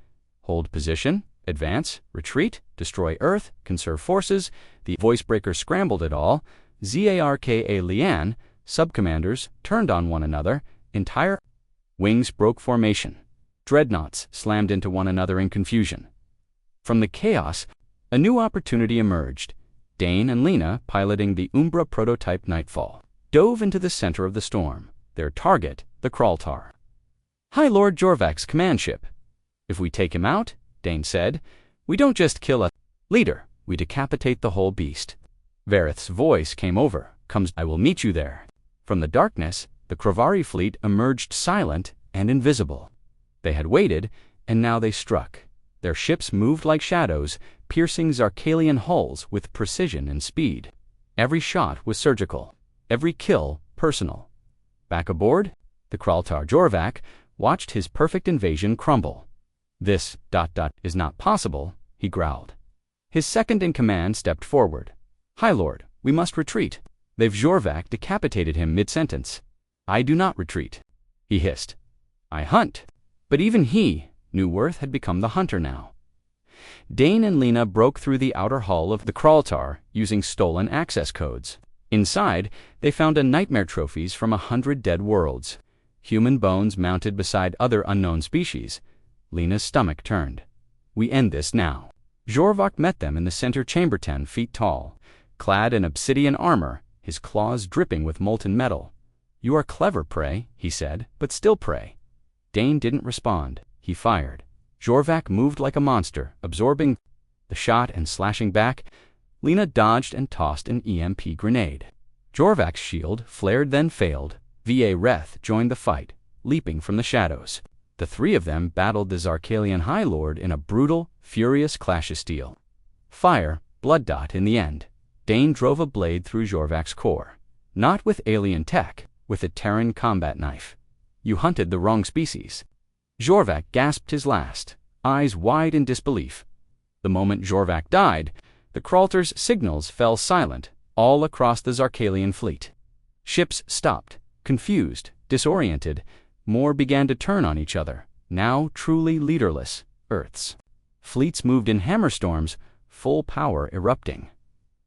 Hold position, advance, retreat, destroy Earth, conserve forces. The Voicebreaker scrambled it all. Zarka Lian, subcommanders, turned on one another. Entire wings broke formation. Dreadnoughts slammed into one another in confusion. From the chaos, a new opportunity emerged. Dane and Lena, piloting the Umbra prototype Nightfall, dove into the center of the storm, their target, the Kraltar. "Hi, Lord Jorvak's command ship. If we take him out," Dane said, "we don't just kill a leader, we decapitate the whole beast." Vareth's voice came over. "I will meet you there." From the darkness, the Kravari fleet emerged silent and invisible. They had waited, and now they struck. Their ships moved like shadows, piercing Zarkalian hulls with precision and speed. Every shot was surgical, every kill personal. Back aboard, the Kraltar Jorvak watched his perfect invasion crumble. "This ... is not possible," he growled. His second-in-command stepped forward. "High Lord, we must retreat." They've Jorvak decapitated him mid-sentence. "I do not retreat," he hissed. "I hunt." But even he knew Worth had become the hunter now. Dane and Lena broke through the outer hull of the Kraltar using stolen access codes. Inside, they found a nightmare trophies from 100 dead worlds. Human bones mounted beside other unknown species. Lena's stomach turned. "We end this now." Jorvak met them in the center chamber, 10 feet tall, clad in obsidian armor, his claws dripping with molten metal. "You are clever, prey," he said, "but still prey." Dane didn't respond. He fired. Jorvak moved like a monster, absorbing the shot and slashing back. Lena dodged and tossed an EMP grenade. Jorvak's shield flared then failed. Vareth joined the fight, leaping from the shadows. The 3 of them battled the Zarkalian High Lord in a brutal, furious clash of steel. Fire, blood in the end. Dane drove a blade through Jorvak's core. Not with alien tech, with a Terran combat knife. "You hunted the wrong species." Jorvak gasped his last, eyes wide in disbelief. The moment Jorvak died, the Kraltar's signals fell silent all across the Zarkalian fleet. Ships stopped, confused, disoriented. More began to turn on each other, now truly leaderless Earths. Fleets moved in hammerstorms, full power erupting.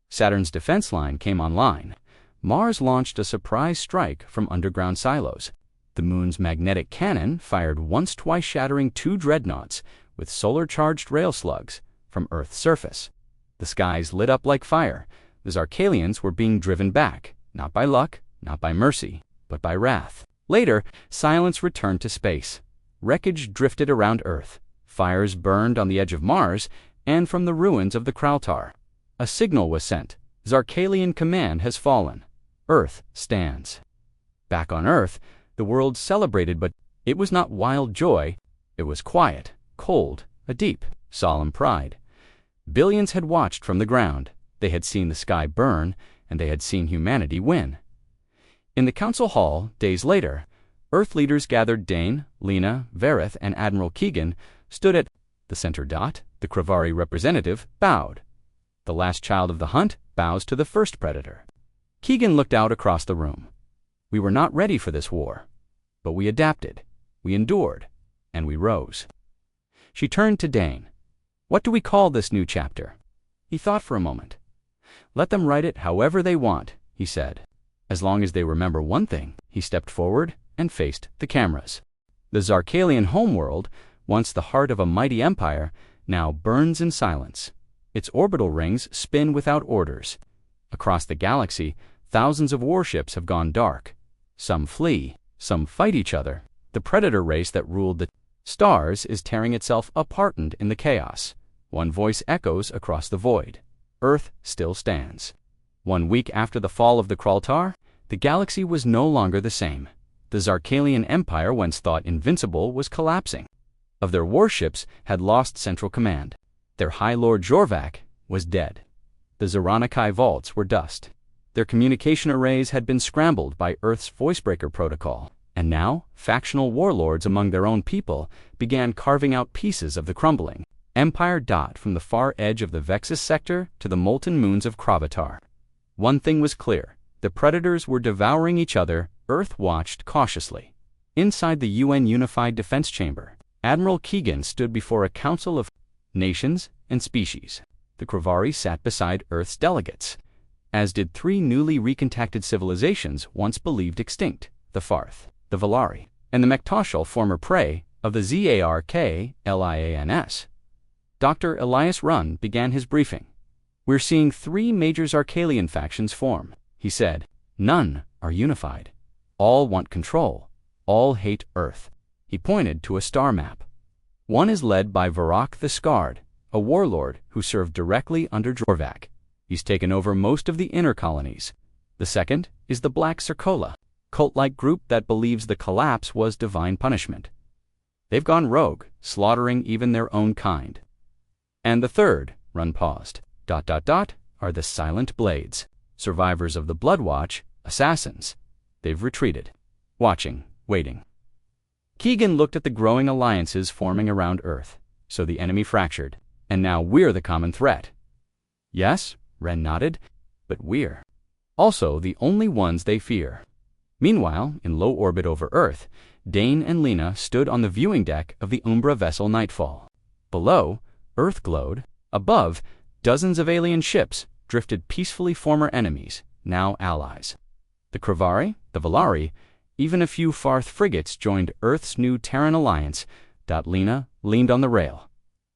Saturn's defense line came online. Mars launched a surprise strike from underground silos. The moon's magnetic cannon fired once-twice shattering 2 dreadnoughts with solar-charged rail slugs from Earth's surface. The skies lit up like fire. The Zarkalians were being driven back, not by luck, not by mercy, but by wrath. Later, silence returned to space. Wreckage drifted around Earth. Fires burned on the edge of Mars and from the ruins of the Kraltar. A signal was sent. Zarkalian command has fallen. Earth stands. Back on Earth, the world celebrated, but it was not wild joy. It was quiet, cold, a deep, solemn pride. Billions had watched from the ground. They had seen the sky burn, and they had seen humanity win. In the council hall, days later, Earth leaders gathered. Dane, Lena, Vareth, and Admiral Keegan stood at the center. The Kravari representative bowed. The last child of the hunt bows to the first predator. Keegan looked out across the room. "We were not ready for this war, but we adapted, we endured, and we rose." She turned to Dane. "What do we call this new chapter?" He thought for a moment. "Let them write it however they want," he said. "As long as they remember one thing." He stepped forward and faced the cameras. The Zarkalian homeworld, once the heart of a mighty empire, now burns in silence. Its orbital rings spin without orders. Across the galaxy, thousands of warships have gone dark. Some flee, some fight each other. The predator race that ruled the stars is tearing itself apart in the chaos. One voice echoes across the void. Earth still stands. 1 week after the fall of the Kraltar, the galaxy was no longer the same. The Zarkalian Empire, once thought invincible, was collapsing. Of their warships had lost central command. Their High Lord Jorvac was dead. The Zaranakai vaults were dust. Their communication arrays had been scrambled by Earth's voicebreaker protocol, and now factional warlords among their own people began carving out pieces of the crumbling Empire dot from the far edge of the Vexus sector to the molten moons of Kravatar. One thing was clear: the predators were devouring each other. Earth watched cautiously. Inside the UN Unified Defense Chamber, Admiral Keegan stood before a council of nations and species. The Kravari sat beside Earth's delegates, as did 3 newly recontacted civilizations once believed extinct: the Farth, the Valari, and the Mektoshal, former prey of the Zarkalians. Dr. Elias Runn began his briefing. "We're seeing 3 major Zarkalian factions form," he said. "None are unified. All want control. All hate Earth." He pointed to a star map. "One is led by Varrock the Scarred, a warlord who served directly under Jorvac. He's taken over most of the inner colonies. The second is the Black Circola, cult-like group that believes the collapse was divine punishment. They've gone rogue, slaughtering even their own kind. And the third," Run paused, "are the Silent Blades, survivors of the Blood Watch, assassins. They've retreated, watching, waiting." Keegan looked at the growing alliances forming around Earth. "So the enemy fractured, and now we're the common threat." "Yes," Ren nodded, "but we're also the only ones they fear." Meanwhile, in low orbit over Earth, Dane and Lena stood on the viewing deck of the Umbra vessel Nightfall. Below, Earth glowed. Above, dozens of alien ships drifted peacefully, former enemies, now allies. The Kravari, the Valari, even a few Farth frigates joined Earth's new Terran alliance. Lena leaned on the rail.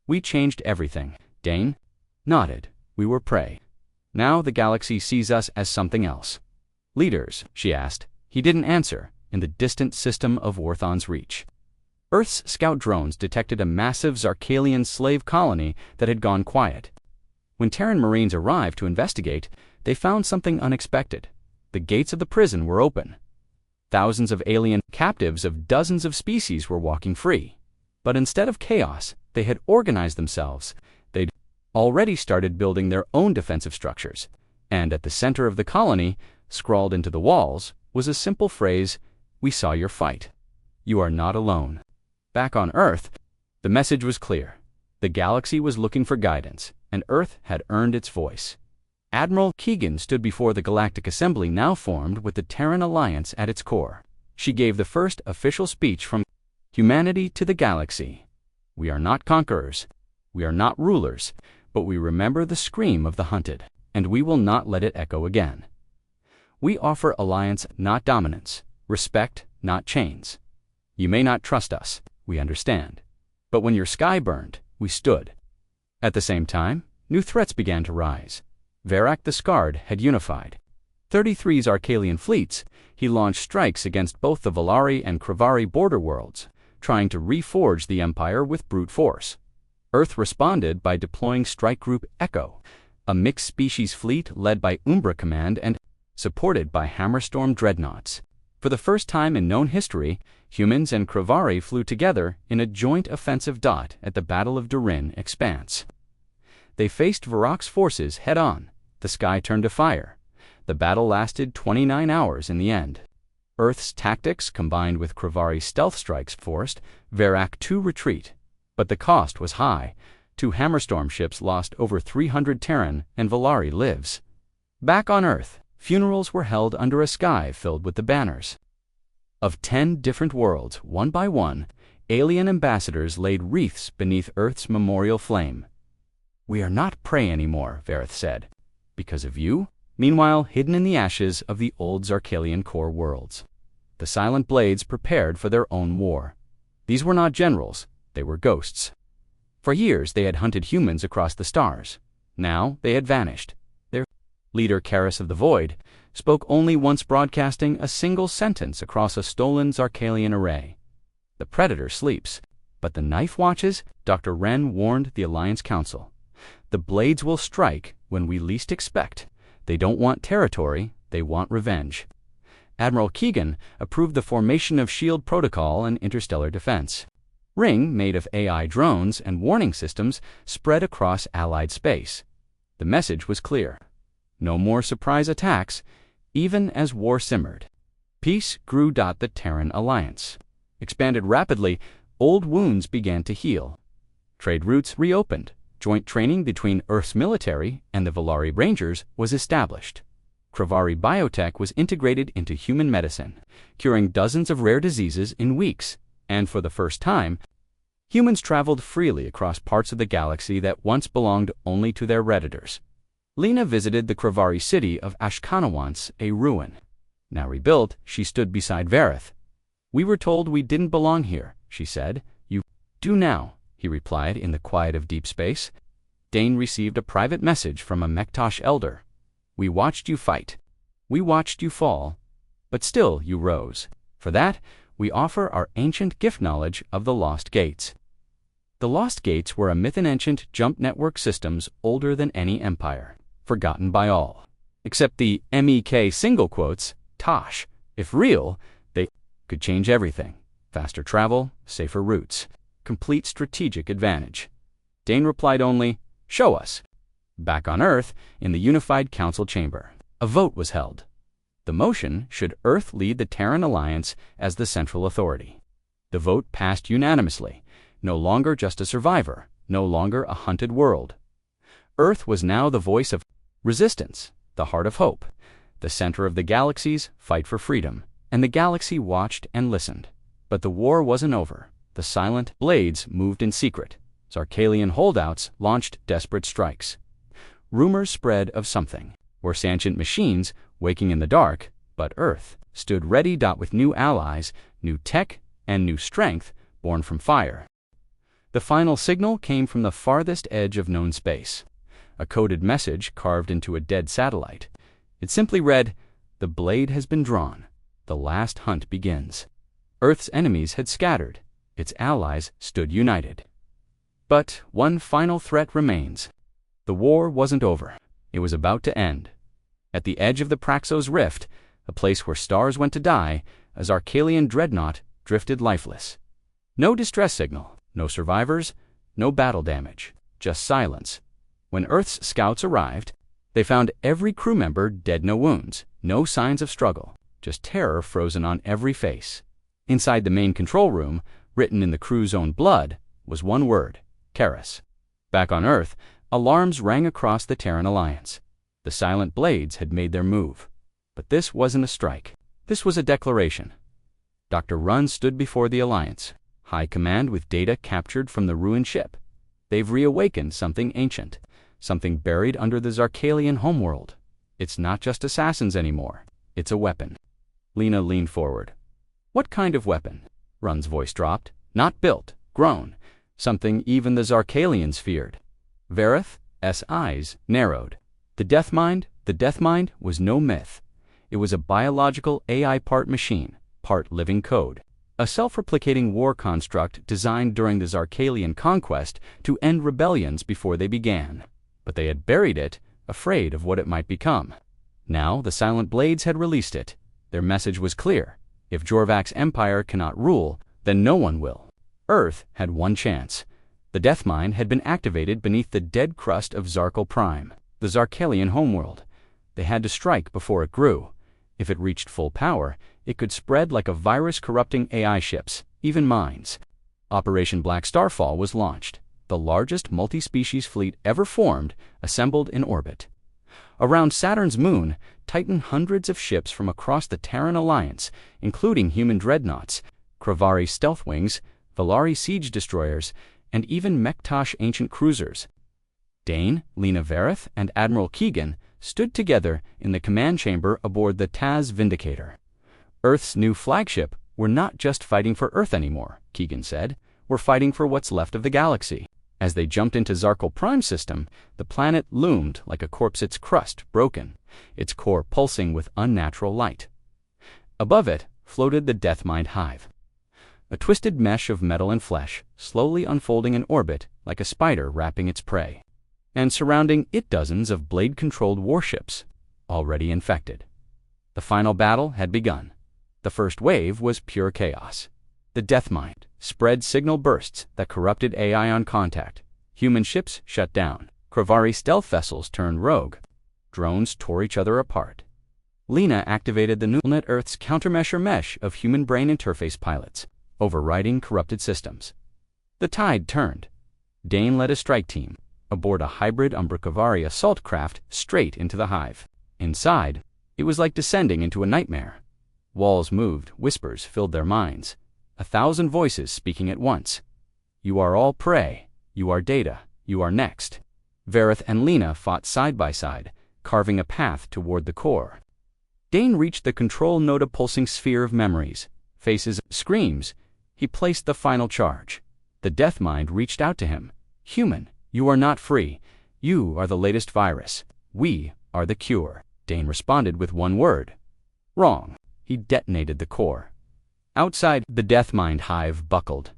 "We changed everything." Dane nodded. "We were prey. Now the galaxy sees us as something else." "Leaders?" she asked. He didn't answer. In the distant system of Warthon's reach, Earth's scout drones detected a massive Zarkalian slave colony that had gone quiet. When Terran Marines arrived to investigate, they found something unexpected. The gates of the prison were open. Thousands of alien captives of dozens of species were walking free. But instead of chaos, they had organized themselves. They'd already started building their own defensive structures. And at the center of the colony, scrawled into the walls, was a simple phrase: "We saw your fight. You are not alone." Back on Earth, the message was clear. The galaxy was looking for guidance, and Earth had earned its voice. Admiral Keegan stood before the Galactic Assembly, now formed with the Terran Alliance at its core. She gave the first official speech from humanity to the galaxy. "We are not conquerors. We are not rulers, but we remember the scream of the hunted, and we will not let it echo again. We offer alliance, not dominance, respect, not chains. You may not trust us, we understand. But when your sky burned, we stood." At the same time, new threats began to rise. Varrock the Scarred had unified 33 Zarkalian fleets. He launched strikes against both the Valari and Kravari border worlds, trying to reforge the Empire with brute force. Earth responded by deploying Strike Group Echo, a mixed-species fleet led by Umbra Command and supported by Hammerstorm dreadnoughts. For the first time in known history, humans and Kravari flew together in a joint offensive at the Battle of Durin Expanse. They faced Varrock's forces head-on. The sky turned to fire. The battle lasted 29 hours in the end. Earth's tactics, combined with Kravari's stealth strikes, forced Varrock to retreat. But the cost was high. 2 Hammerstorm ships lost over 300 Terran and Valari lives. Back on Earth, funerals were held under a sky filled with the banners of 10 different worlds. One by one, alien ambassadors laid wreaths beneath Earth's memorial flame. "We are not prey anymore," Varrock said, "because of you." Meanwhile, hidden in the ashes of the old Zarkalian core worlds, the Silent Blades prepared for their own war. These were not generals, they were ghosts. For years they had hunted humans across the stars. Now they had vanished. Their leader, Karis of the Void, spoke only once, broadcasting a single sentence across a stolen Zarkalian array. "The Predator sleeps, but the Knife watches." Dr. Wren warned the Alliance Council. "The Blades will strike when we least expect. They don't want territory, they want revenge. Admiral Keegan approved the formation of SHIELD protocol and interstellar defense. Ring, made of AI drones and warning systems, spread across Allied space. The message was clear. No more surprise attacks, even as war simmered. Peace grew. The Terran alliance expanded rapidly. Old wounds began to heal. Trade routes reopened. Joint training between Earth's military and the Valari Rangers was established. Kravari biotech was integrated into human medicine, curing dozens of rare diseases in weeks. And for the first time, humans traveled freely across parts of the galaxy that once belonged only to their redditors. Lena visited the Kravari city of Ashkana, once a ruin. Now rebuilt, she stood beside Vareth. "We were told we didn't belong here," she said. "You do now," he replied in the quiet of deep space. Dane received a private message from a Mektosh elder. "We watched you fight. We watched you fall. But still you rose. For that, we offer our ancient gift knowledge of the Lost Gates." The Lost Gates were a myth-ancient jump network systems older than any empire, forgotten by all. Except the MEK single quotes, Tosh. If real, they could change everything. Faster travel, safer routes, complete strategic advantage. Dane replied only, "Show us." Back on Earth, in the Unified Council chamber, a vote was held. The motion: should Earth lead the Terran Alliance as the central authority? The vote passed unanimously. No longer just a survivor, no longer a hunted world. Earth was now the voice of resistance, the heart of hope, the center of the galaxy's fight for freedom. And the galaxy watched and listened. But the war wasn't over. The silent blades moved in secret. Zarkalian holdouts launched desperate strikes. Rumors spread of something. Were sentient machines waking in the dark, but Earth stood ready. With new allies, new tech, and new strength born from fire. The final signal came from the farthest edge of known space. A coded message carved into a dead satellite. It simply read, "The blade has been drawn. The last hunt begins." Earth's enemies had scattered. Its allies stood united. But one final threat remains. The war wasn't over. It was about to end. At the edge of the Praxos Rift, a place where stars went to die, a Zarkalian dreadnought drifted lifeless. No distress signal, no survivors, no battle damage, just silence. When Earth's scouts arrived, they found every crew member dead, no wounds, no signs of struggle, just terror frozen on every face. Inside the main control room, written in the crew's own blood, was one word: Karis. Back on Earth, alarms rang across the Terran Alliance. The silent blades had made their move. But this wasn't a strike. This was a declaration. Dr. Runn stood before the Alliance, High Command with data captured from the ruined ship. They've reawakened something ancient, something buried under the Zarkalian homeworld. It's not just assassins anymore. It's a weapon. Lena leaned forward. "What kind of weapon?" Runn's voice dropped. "Not built, grown. Something even the Zarkalians feared." Vareth's eyes narrowed. The death mind was no myth. It was a biological AI part machine, part living code. A self-replicating war construct designed during the Zarkalian conquest to end rebellions before they began. But they had buried it, afraid of what it might become. Now the Silent Blades had released it. Their message was clear. If Jorvak's empire cannot rule, then no one will. Earth had one chance. The Death Mine had been activated beneath the dead crust of Zarkal Prime, the Zarkalian homeworld. They had to strike before it grew. If it reached full power, it could spread like a virus corrupting AI ships, even mines. Operation Black Starfall was launched, the largest multi-species fleet ever formed, assembled in orbit. Around Saturn's moon, tightened hundreds of ships from across the Terran Alliance, including human dreadnoughts, Kravari stealth wings, Valari siege destroyers, and even Mektosh ancient cruisers. Dane, Lena Vareth, and Admiral Keegan stood together in the command chamber aboard the Taz Vindicator. Earth's new flagship, "We're not just fighting for Earth anymore," Keegan said. "We're fighting for what's left of the galaxy." As they jumped into Zarkal Prime system, the planet loomed like a corpse, its crust broken, its core pulsing with unnatural light. Above it floated the Deathmind hive, a twisted mesh of metal and flesh, slowly unfolding in orbit like a spider wrapping its prey. and surrounding it dozens of blade-controlled warships, already infected. The final battle had begun. The first wave was pure chaos. The Deathmind spread signal bursts that corrupted AI on contact. Human ships shut down. Kravari stealth vessels turned rogue. Drones tore each other apart. Lena activated the Nullnet Earth's countermeasure mesh of human brain interface pilots, overriding corrupted systems. The tide turned. Dane led a strike team aboard a hybrid Umbracavari assault craft straight into the hive. Inside, it was like descending into a nightmare. Walls moved, whispers filled their minds. 1,000 voices speaking at once. You are all prey. You are data. You are next. Vareth and Lena fought side by side, carving a path toward the core. Dane reached the control node, a pulsing sphere of memories, faces, screams. He placed the final charge. The Deathmind reached out to him. Human, you are not free. You are the latest virus. We are the cure. Dane responded with one word. Wrong. He detonated the core. Outside, the Deathmind hive buckled.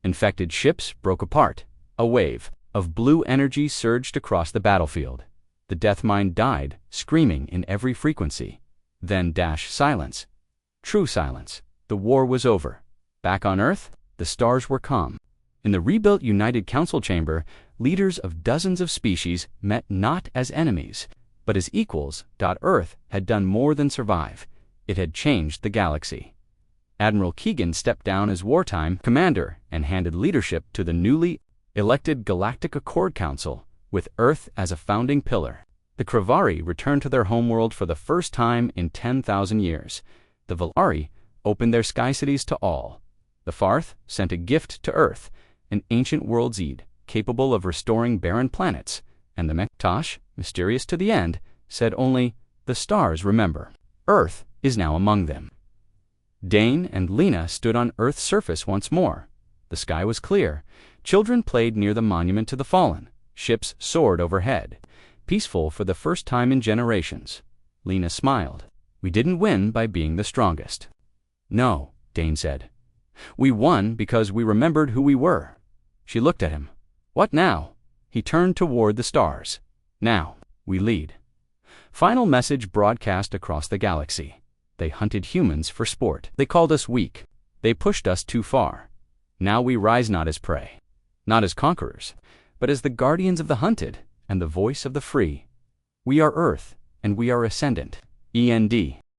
Infected ships broke apart. A wave of blue energy surged across the battlefield. The Deathmind died, screaming in every frequency. Then silence. True silence. The war was over. Back on Earth, the stars were calm. In the rebuilt United Council chamber, leaders of dozens of species met not as enemies, but as equals. Earth had done more than survive. It had changed the galaxy. Admiral Keegan stepped down as wartime commander and handed leadership to the newly elected Galactic Accord Council, with Earth as a founding pillar. The Kravari returned to their homeworld for the first time in 10,000 years. The Valari opened their sky cities to all. The Farth sent a gift to Earth, an ancient world's Eid, capable of restoring barren planets. And the Mektosh, mysterious to the end, said only, "The stars remember. Earth is now among them." Dane and Lena stood on Earth's surface once more. The sky was clear. Children played near the monument to the fallen. Ships soared overhead, peaceful for the first time in generations. Lena smiled. We didn't win by being the strongest. No, Dane said. We won because we remembered who we were. She looked at him. What now? He turned toward the stars. Now, we lead. Final message broadcast across the galaxy. They hunted humans for sport. They called us weak. They pushed us too far. Now we rise not as prey, not as conquerors, but as the guardians of the hunted and the voice of the free. We are Earth, and we are ascendant. END.